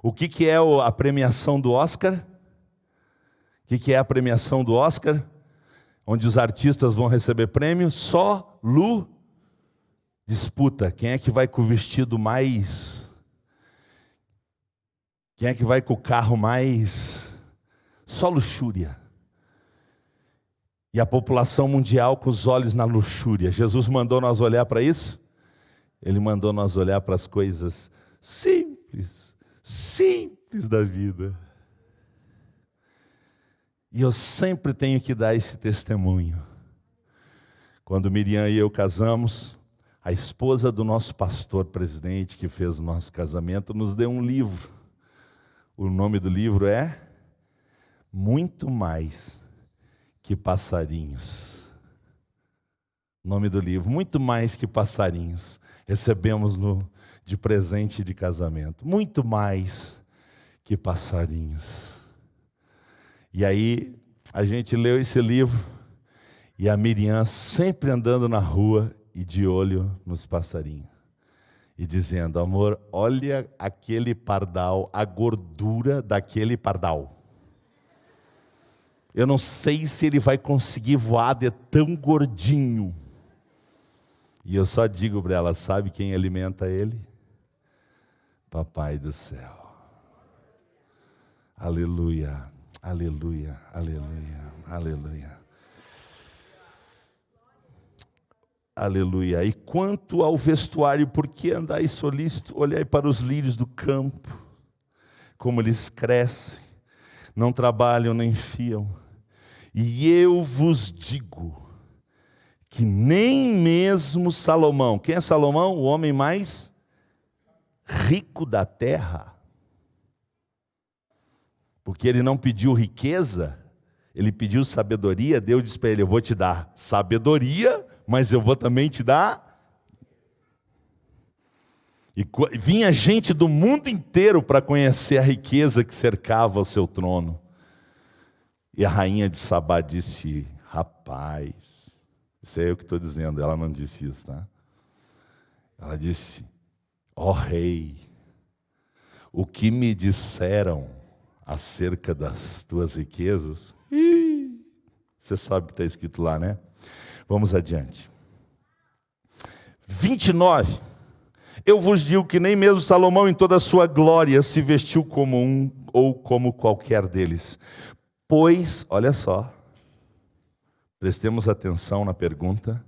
O que é a premiação do Oscar? O que é a premiação do Oscar? Onde os artistas vão receber prêmio? Só disputa. Quem é que vai com o vestido mais... Quem é que vai com o carro mais... Só luxúria. E a população mundial com os olhos na luxúria. Jesus mandou nós olhar para isso? Ele mandou nós olhar para as coisas simples da vida. E eu sempre tenho que dar esse testemunho. Quando Miriam e eu casamos, a esposa do nosso pastor presidente, que fez o nosso casamento, nos deu um livro. O nome do livro é Muito Mais que Passarinhos. O nome do livro, Muito Mais que Passarinhos. Recebemos de presente de casamento. Muito mais que passarinhos. E aí, a gente leu esse livro, e a Miriam sempre andando na rua e de olho nos passarinhos. E dizendo: amor, olha aquele pardal, a gordura daquele pardal. Eu não sei se ele vai conseguir voar de tão gordinho. E eu só digo para ela: sabe quem alimenta ele? Papai do céu. Aleluia, aleluia, aleluia, aleluia. Aleluia. E quanto ao vestuário, por que andais solícito? Olhai para os lírios do campo, como eles crescem, não trabalham nem fiam. E eu vos digo que nem mesmo Salomão, quem é Salomão? O homem mais rico da terra. Porque ele não pediu riqueza, ele pediu sabedoria. Deus disse para ele: eu vou te dar sabedoria, mas eu vou também te dar. E vinha gente do mundo inteiro para conhecer a riqueza que cercava o seu trono. E a rainha de Sabá disse: rapaz, isso é eu que estou dizendo, ela não disse isso, tá? Ela disse: ó rei, o que me disseram acerca das tuas riquezas, você sabe o que está escrito lá, né? Vamos adiante. 29. Eu vos digo que nem mesmo Salomão em toda a sua glória se vestiu como um ou como qualquer deles. Pois, olha só, prestemos atenção na pergunta.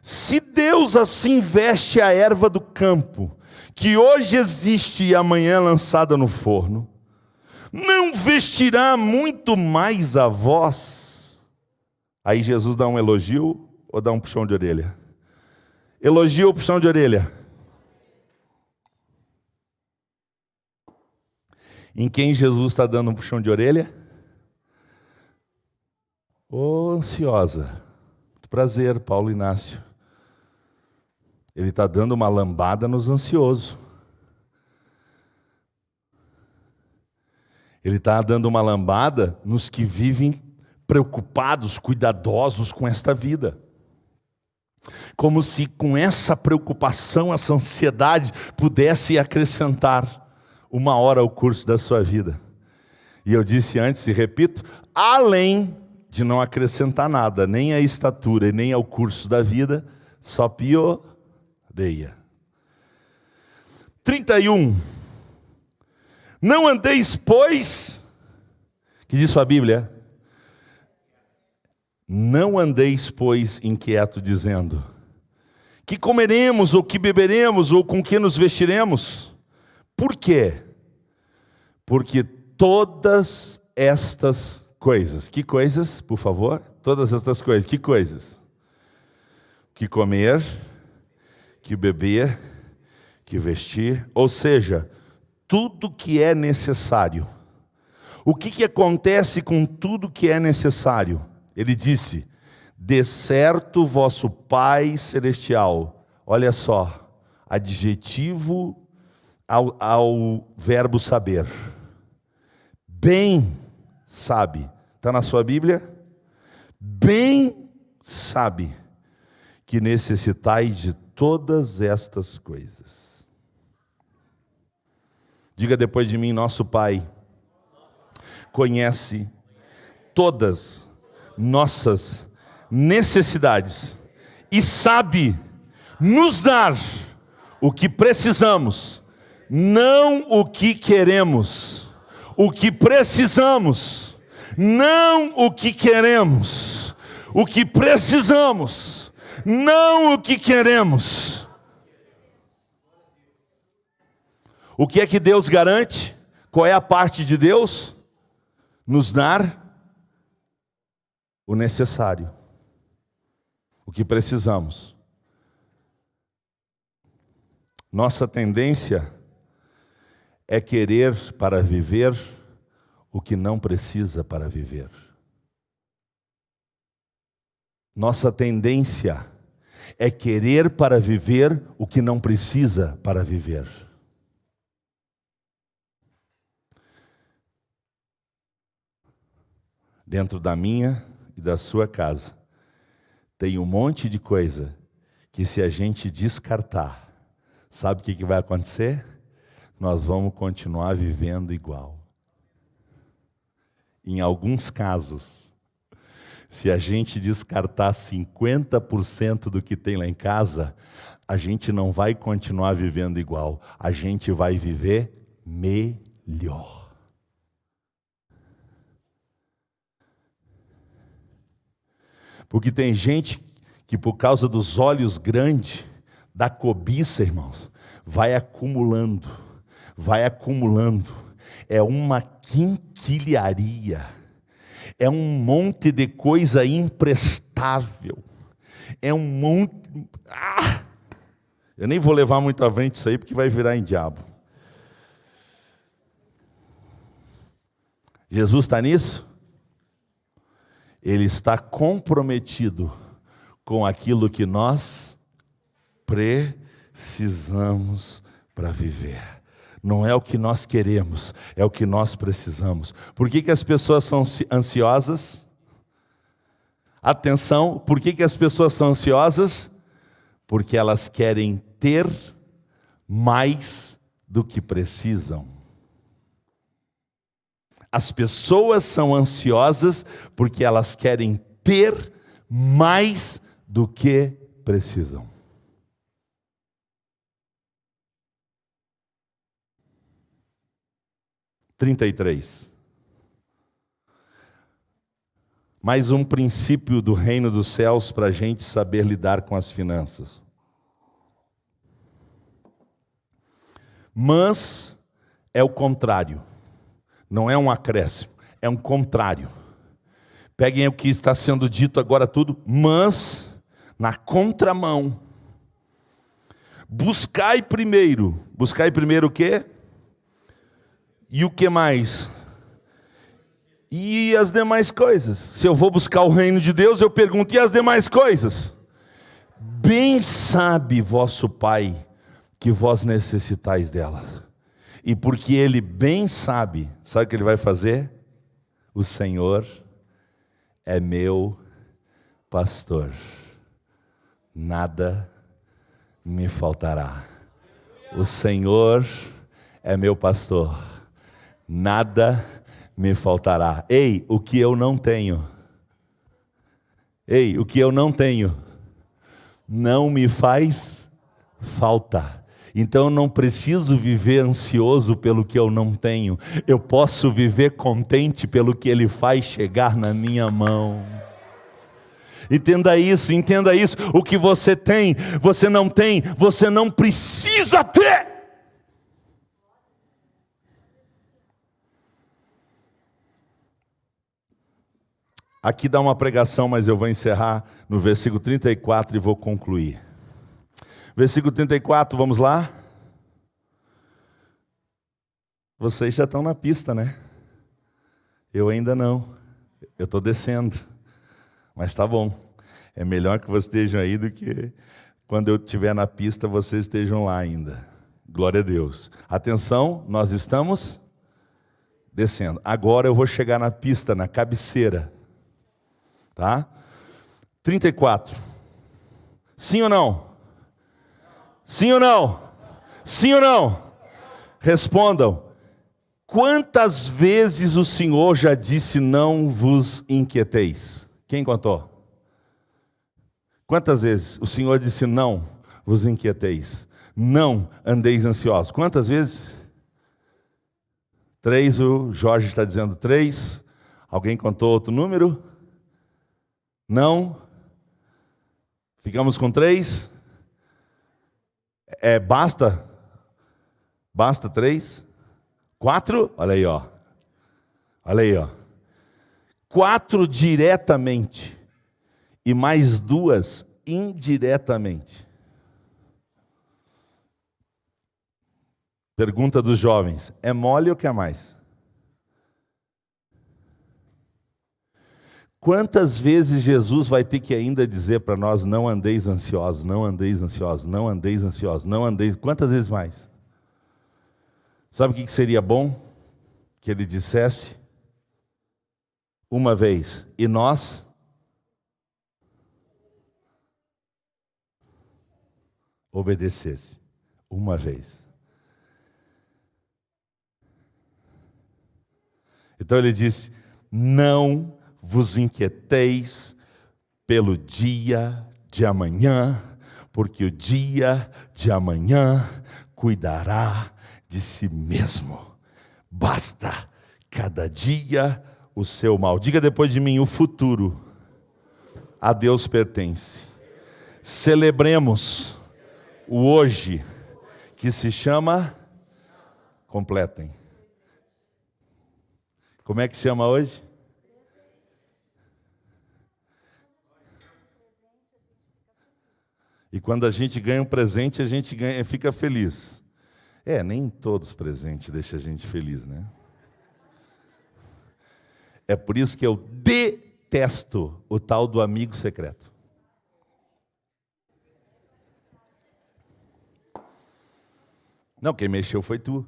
Se Deus assim veste a erva do campo, que hoje existe e amanhã é lançada no forno, não vestirá muito mais a vós? Aí Jesus dá um elogio ou dá um puxão de orelha? Elogio ou puxão de orelha? Em quem Jesus está dando um puxão de orelha? Ô, ansiosa. Muito prazer, Paulo Inácio. Ele está dando uma lambada nos ansiosos. Ele está dando uma lambada nos que vivem preocupados, cuidadosos com esta vida. Como se com essa preocupação, essa ansiedade, pudesse acrescentar uma hora ao curso da sua vida. E eu disse antes e repito, além de não acrescentar nada, nem à estatura e nem ao curso da vida, só pioreia. 31. Não andeis, pois, que diz sua Bíblia? Não andeis, pois, inquieto, dizendo: que comeremos, ou que beberemos, ou com que nos vestiremos? Por quê? Porque todas estas coisas, que coisas, por favor? Todas estas coisas, que coisas? Que comer, que beber, que vestir, ou seja, tudo que é necessário. O que acontece com tudo que é necessário? Ele disse: de certo vosso Pai Celestial. Olha só, adjetivo ao verbo saber. Bem sabe. Está na sua Bíblia? Bem sabe que necessitais de todas estas coisas. Diga depois de mim: nosso Pai conhece todas nossas necessidades e sabe nos dar o que precisamos, não o que queremos. O que precisamos, não o que queremos. O que precisamos, não o que queremos. O que é que Deus garante? Qual é a parte de Deus? Nos dar o necessário, o que precisamos. Nossa tendência é querer para viver o que não precisa para viver. Nossa tendência é querer para viver o que não precisa para viver. Dentro da minha e da sua casa, tem um monte de coisa que, se a gente descartar, sabe o que vai acontecer? Nós vamos continuar vivendo igual. Em alguns casos, se a gente descartar 50% do que tem lá em casa, a gente não vai continuar vivendo igual, a gente vai viver melhor. Porque tem gente que, por causa dos olhos grandes, da cobiça, irmãos, vai acumulando. É uma quinquilharia. É um monte de coisa imprestável. É um monte... Eu nem vou levar muito à frente isso aí, porque vai virar em diabo. Jesus está nisso? Ele está comprometido com aquilo que nós precisamos para viver. Não é o que nós queremos, é o que nós precisamos. Por que as pessoas são ansiosas? Atenção, por que as pessoas são ansiosas? Porque elas querem ter mais do que precisam. As pessoas são ansiosas porque elas querem ter mais do que precisam. Mais um princípio do reino dos céus para a gente saber lidar com as finanças. Mas é o contrário. Não é um acréscimo, é um contrário. Peguem o que está sendo dito agora tudo, mas na contramão. Buscai primeiro o quê? E o que mais? E as demais coisas. Se eu vou buscar o reino de Deus, eu pergunto, e as demais coisas? Bem sabe vosso Pai que vós necessitais dela. E porque Ele bem sabe, sabe o que Ele vai fazer? O Senhor é meu pastor, nada me faltará. O Senhor é meu pastor, nada me faltará. Ei, o que eu não tenho, não me faz falta. Então eu não preciso viver ansioso pelo que eu não tenho. Eu posso viver contente pelo que Ele faz chegar na minha mão. Entenda isso, entenda isso. O que você tem, você não tem, você não precisa ter. Aqui dá uma pregação, mas eu vou encerrar no versículo 34 e vou concluir. Versículo 34, vamos lá? Vocês já estão na pista, né? Eu ainda não. Eu estou descendo. Mas tá bom. É melhor que vocês estejam aí do que quando eu estiver na pista, vocês estejam lá ainda. Glória a Deus. Atenção, nós estamos descendo. Agora eu vou chegar na pista, na cabeceira. Tá? 34. Sim ou não? Sim ou não? Sim ou não? Respondam. Quantas vezes o Senhor já disse não vos inquieteis? Quem contou? Quantas vezes o Senhor disse não vos inquieteis? Não andeis ansiosos. Quantas vezes? 3, o Jorge está dizendo 3. Alguém contou outro número? Não? Ficamos com 3? Basta? Basta 3? 4? Olha aí, ó. Olha aí, ó. 4 diretamente e mais 2 indiretamente. Pergunta dos jovens: é mole ou quer mais? Quantas vezes Jesus vai ter que ainda dizer para nós: não andeis ansiosos, não andeis ansiosos, não andeis ansiosos, não andeis... Quantas vezes mais? Sabe o que seria bom? Que ele dissesse uma vez, e nós obedecesse uma vez. Então ele disse: não vos inquieteis pelo dia de amanhã, porque o dia de amanhã cuidará de si mesmo. Basta cada dia o seu mal. Diga depois de mim: o futuro a Deus pertence. Celebremos o hoje, que se chama... Completem. Como é que se chama hoje? E quando a gente ganha um presente, a gente fica feliz. Nem todos os presentes deixam a gente feliz, né? É por isso que eu detesto o tal do amigo secreto. Não, quem mexeu foi tu.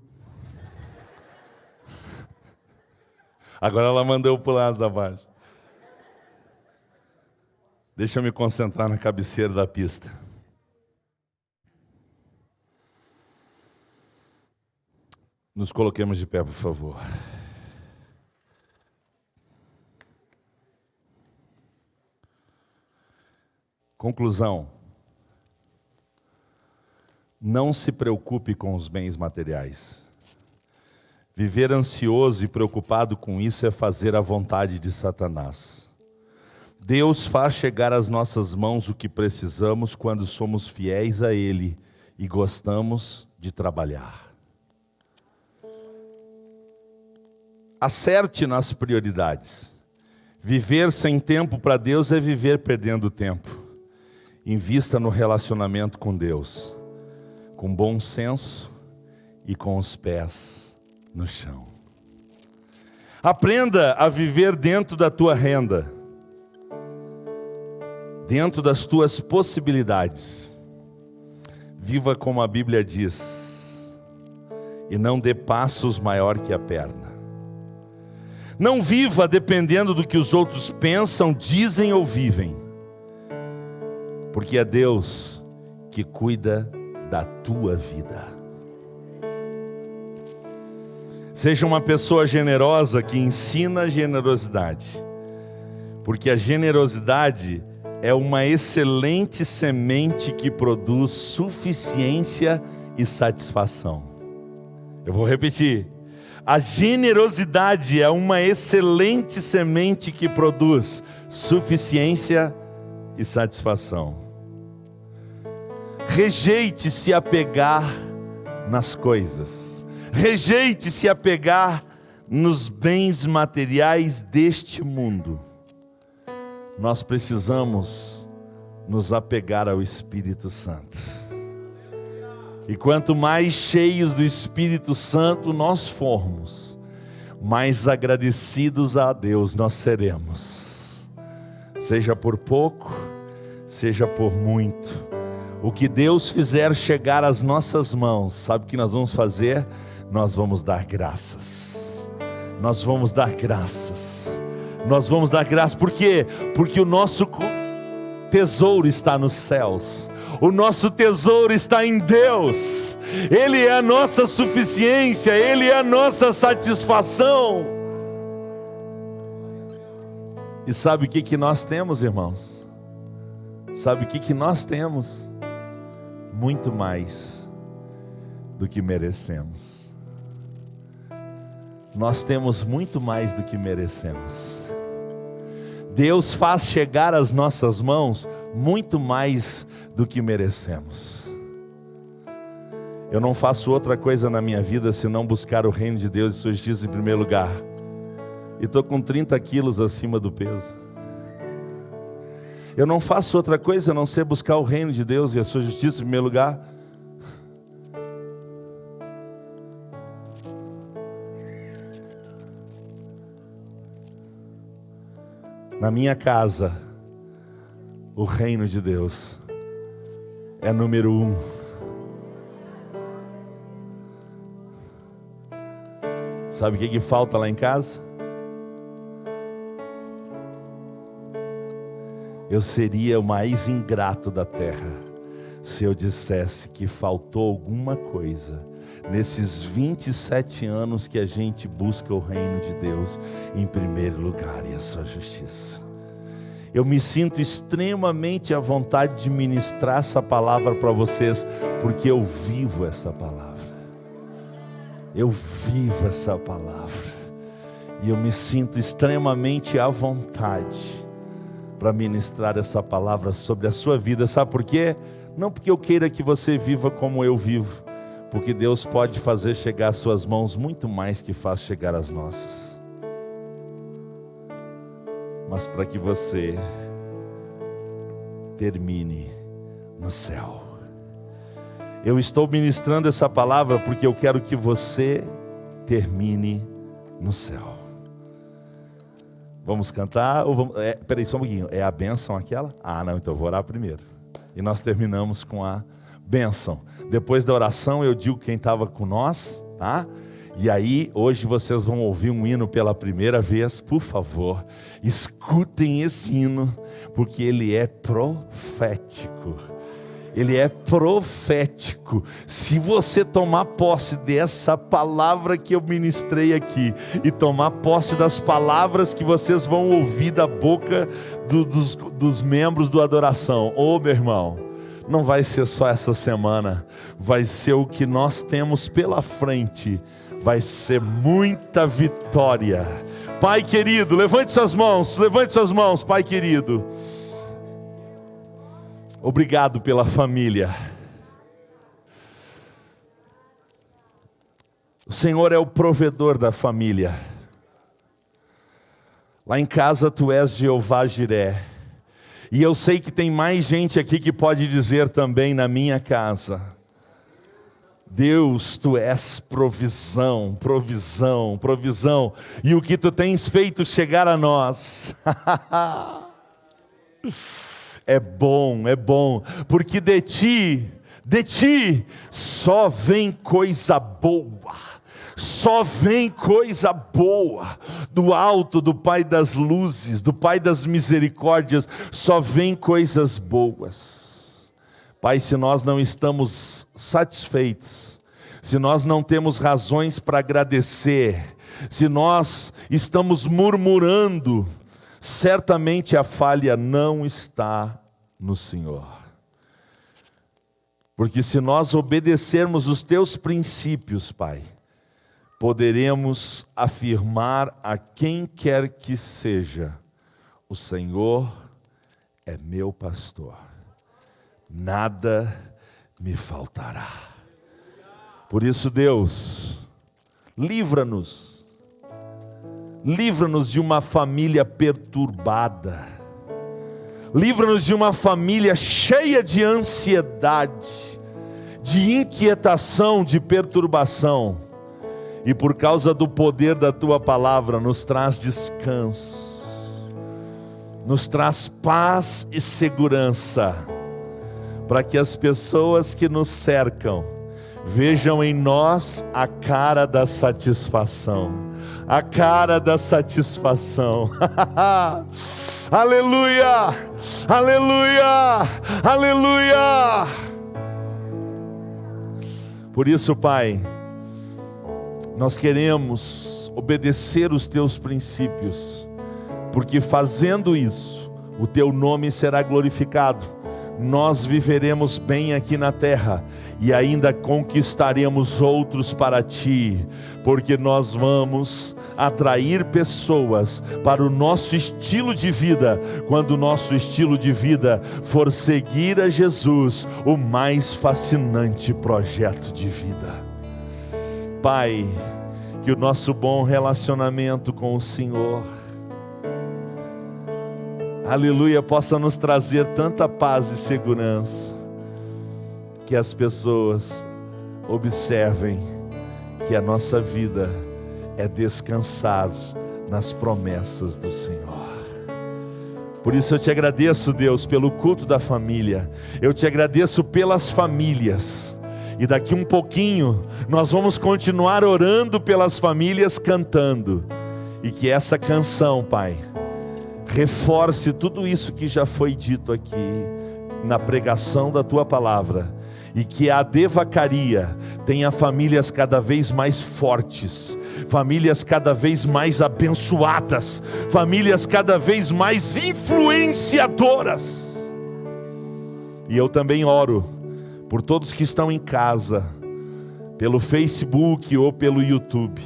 Agora ela mandou pular as abaixo. Deixa eu me concentrar na cabeceira da pista. Nos coloquemos de pé, por favor. Conclusão. Não se preocupe com os bens materiais. Viver ansioso e preocupado com isso é fazer a vontade de Satanás. Deus faz chegar às nossas mãos o que precisamos quando somos fiéis a Ele e gostamos de trabalhar. Acerte nas prioridades. Viver sem tempo para Deus é viver perdendo tempo. Invista no relacionamento com Deus, com bom senso e com os pés no chão. Aprenda a viver dentro da tua renda, dentro das tuas possibilidades. Viva como a Bíblia diz, e não dê passos maior que a perna. Não viva dependendo do que os outros pensam, dizem ou vivem, porque é Deus que cuida da tua vida. Seja uma pessoa generosa que ensina generosidade, porque a generosidade é uma excelente semente que produz suficiência e satisfação. Eu vou repetir. A generosidade é uma excelente semente que produz suficiência e satisfação. Rejeite se apegar nas coisas. Rejeite se apegar nos bens materiais deste mundo. Nós precisamos nos apegar ao Espírito Santo. E quanto mais cheios do Espírito Santo nós formos, mais agradecidos a Deus nós seremos. Seja por pouco, seja por muito. O que Deus fizer chegar às nossas mãos, sabe o que nós vamos fazer? Nós vamos dar graças. Nós vamos dar graças. Nós vamos dar graças. Por quê? Porque o nosso tesouro está nos céus. O nosso tesouro está em Deus. Ele é a nossa suficiência. Ele é a nossa satisfação. E sabe o que nós temos, irmãos? Sabe o que nós temos? Muito mais do que merecemos. Nós temos muito mais do que merecemos. Deus faz chegar às nossas mãos muito mais do que merecemos. Eu não faço outra coisa na minha vida senão buscar o reino de Deus e sua justiça em primeiro lugar. E estou com 30 quilos acima do peso. Eu não faço outra coisa a não ser buscar o reino de Deus e a sua justiça em primeiro lugar. Na minha casa, o reino de Deus é número 1. Sabe o que falta lá em casa? Eu seria o mais ingrato da terra se eu dissesse que faltou alguma coisa nesses 27 anos que a gente busca o reino de Deus em primeiro lugar e a sua justiça. Eu me sinto extremamente à vontade de ministrar essa palavra para vocês, porque eu vivo essa palavra. Eu vivo essa palavra. E eu me sinto extremamente à vontade para ministrar essa palavra sobre a sua vida. Sabe por quê? Não porque eu queira que você viva como eu vivo, porque Deus pode fazer chegar às suas mãos muito mais que faz chegar às nossas. Mas para que você termine no céu. Eu estou ministrando essa palavra porque eu quero que você termine no céu. Vamos cantar? Ou vamos, peraí só um pouquinho. É a bênção aquela? Ah, não, então eu vou orar primeiro. E nós terminamos com a bênção. Depois da oração eu digo quem estava com nós, tá? E aí, hoje vocês vão ouvir um hino pela primeira vez. Por favor, escutem esse hino, porque ele é profético. Ele é profético. Se você tomar posse dessa palavra que eu ministrei aqui, e tomar posse das palavras que vocês vão ouvir da boca dos membros do adoração, meu irmão, não vai ser só essa semana, vai ser o que nós temos pela frente. Vai ser muita vitória. Pai querido, levante suas mãos, Pai querido. Obrigado pela família. O Senhor é o provedor da família. Lá em casa tu és Jeová Jiré. E eu sei que tem mais gente aqui que pode dizer também na minha casa: Deus, tu és provisão, provisão, provisão. E o que tu tens feito chegar a nós é bom, porque de ti só vem coisa boa. Só vem coisa boa do alto, do Pai das luzes, do Pai das misericórdias. Só vem coisas boas. Pai, se nós não estamos satisfeitos, se nós não temos razões para agradecer, se nós estamos murmurando, certamente a falha não está no Senhor. Porque se nós obedecermos os teus princípios, Pai, poderemos afirmar a quem quer que seja: o Senhor é meu pastor, nada me faltará. Por isso, Deus, livra-nos de uma família perturbada, livra-nos de uma família cheia de ansiedade, de inquietação, de perturbação, e por causa do poder da Tua palavra, nos traz descanso, nos traz paz e segurança, para que as pessoas que nos cercam vejam em nós a cara da satisfação, a cara da satisfação. Aleluia, aleluia, aleluia. Por isso, Pai, nós queremos obedecer os Teus princípios, porque fazendo isso, o Teu nome será glorificado. Nós viveremos bem aqui na terra e ainda conquistaremos outros para Ti, porque nós vamos atrair pessoas para o nosso estilo de vida, quando o nosso estilo de vida for seguir a Jesus, o mais fascinante projeto de vida. Pai, que o nosso bom relacionamento com o Senhor, aleluia, possa nos trazer tanta paz e segurança, que as pessoas observem que a nossa vida é descansar nas promessas do Senhor. Por isso eu te agradeço, Deus, pelo culto da família, eu te agradeço pelas famílias, e daqui um pouquinho nós vamos continuar orando pelas famílias, cantando, e que essa canção, Pai, reforce tudo isso que já foi dito aqui na pregação da Tua palavra, e que a Devacaria tenha famílias cada vez mais fortes, famílias cada vez mais abençoadas, famílias cada vez mais influenciadoras. E eu também oro por todos que estão em casa, pelo Facebook ou pelo YouTube,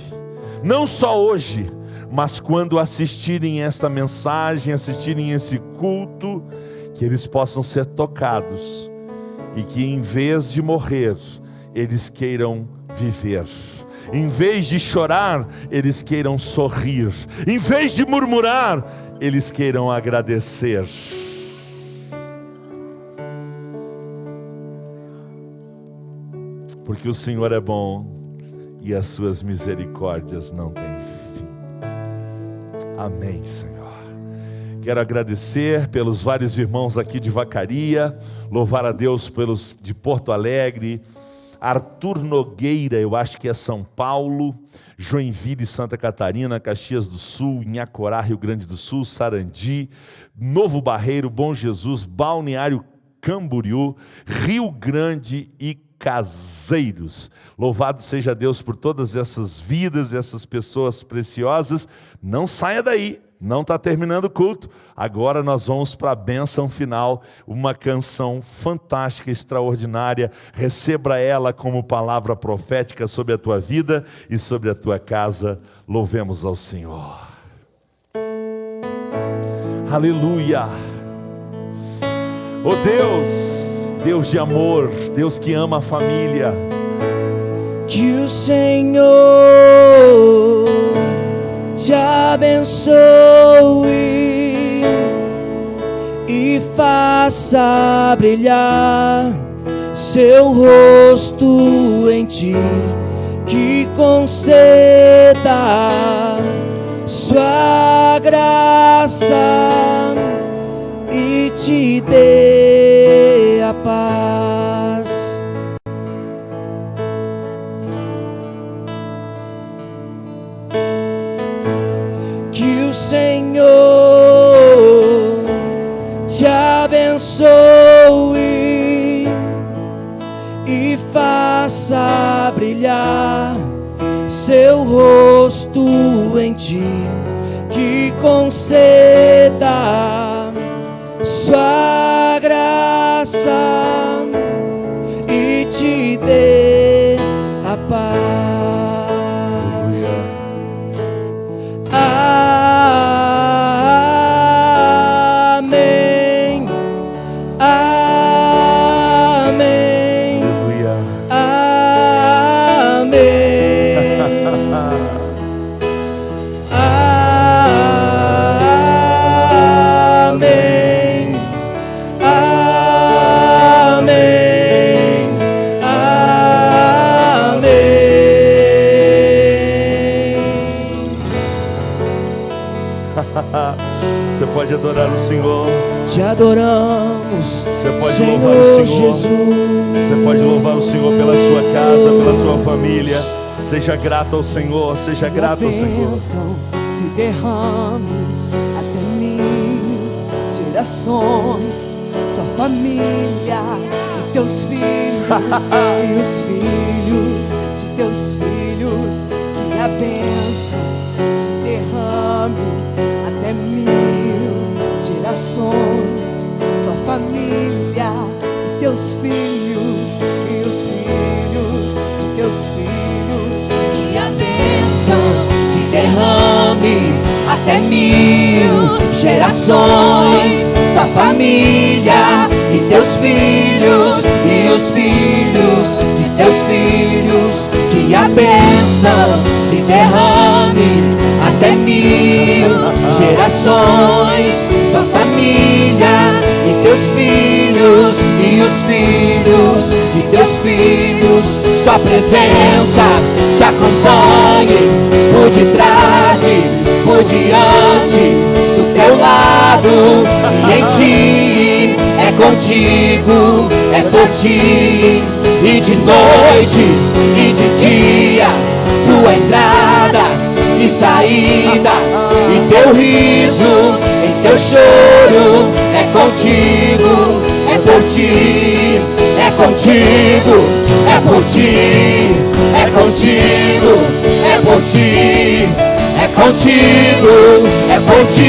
não só hoje, mas quando assistirem esta mensagem, assistirem esse culto, que eles possam ser tocados, e que em vez de morrer, eles queiram viver. Em vez de chorar, eles queiram sorrir. Em vez de murmurar, eles queiram agradecer. Porque o Senhor é bom e as suas misericórdias não têm fim. Amém, Senhor. Quero agradecer pelos vários irmãos aqui de Vacaria, louvar a Deus pelos de Porto Alegre, Arthur Nogueira, eu acho que é São Paulo, Joinville, Santa Catarina, Caxias do Sul, Inhacorá, Rio Grande do Sul, Sarandi, Novo Barreiro, Bom Jesus, Balneário Camboriú, Rio Grande e Caseiros. Louvado seja Deus por todas essas vidas, essas pessoas preciosas. Não saia daí, não está terminando o culto. Agora nós vamos para a bênção final, uma canção fantástica, extraordinária. Receba ela como palavra profética sobre a tua vida e sobre a tua casa. Louvemos ao Senhor. Aleluia. Oh Deus, Deus de amor, Deus que ama a família. Que o Senhor te abençoe e faça brilhar seu rosto em ti, que conceda sua graça e te dê a paz. Que o Senhor te abençoe e faça brilhar seu rosto em ti, que conceda sua graça e a paz. Amém. Amém. Você pode adorar o Senhor. Te adoramos. Você pode Senhor louvar o Senhor. Jesus. Você pode louvar o Senhor pela sua casa, pela sua família. Seja grato ao Senhor, seja grato ao Senhor. Bênção se derrame até mim, gerações, tua família e teus filhos e os filhos de teus filhos. Que a bênção se derrame até 1000 gerações, tua família e teus filhos e os filhos de teus filhos. Que a bênção se derrame até 1000 gerações, tua família e teus filhos e os filhos de teus filhos. Que a bênção se derrame até 1000 gerações, tua família e teus filhos e os filhos de teus filhos. Sua presença te acompanhe por detrás e por diante, do teu lado e em ti. É contigo, é por ti, e de noite e de dia, tua entrada e saída, e teu riso, em teu choro. É contigo, é por ti, é contigo, é por ti, é contigo, é por ti, é contigo, é por ti.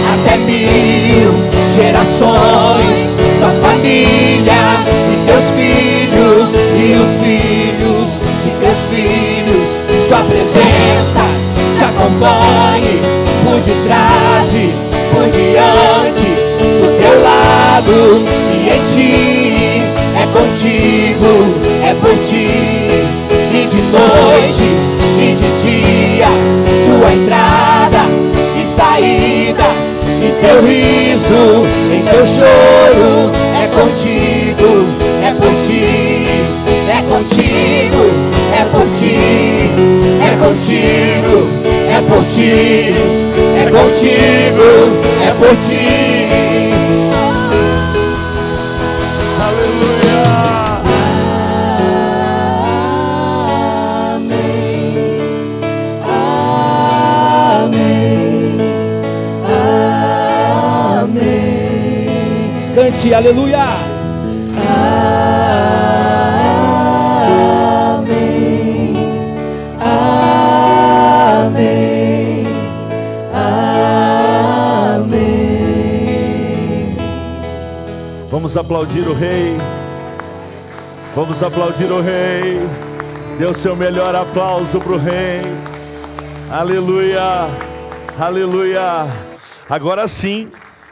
Até 1000 gerações, tua família e teus filhos e os filhos de teus filhos. Sua presença te acompanhe por detrás e por diante, do teu lado e em ti. É contigo, é por ti, e de noite e de dia, tua entrada e saída, e teu riso, em teu choro. É contigo, é por ti, é contigo, é por ti, é contigo, é por ti, é contigo, é por ti. Aleluia! Cante, aleluia. Amém, amém, amém. Vamos aplaudir o Rei. Vamos aplaudir o Rei. Dê o seu melhor aplauso para o Rei. Aleluia, aleluia. Agora sim,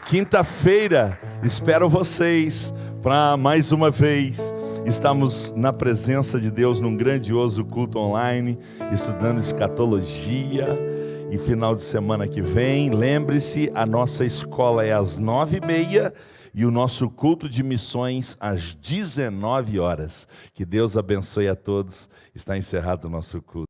quinta-feira, espero vocês para mais uma vez. Estamos na presença de Deus num grandioso culto online, estudando escatologia. E final de semana que vem, lembre-se, a nossa escola é às 9h30 e o nosso culto de missões às 19 horas. Que Deus abençoe a todos. Está encerrado o nosso culto.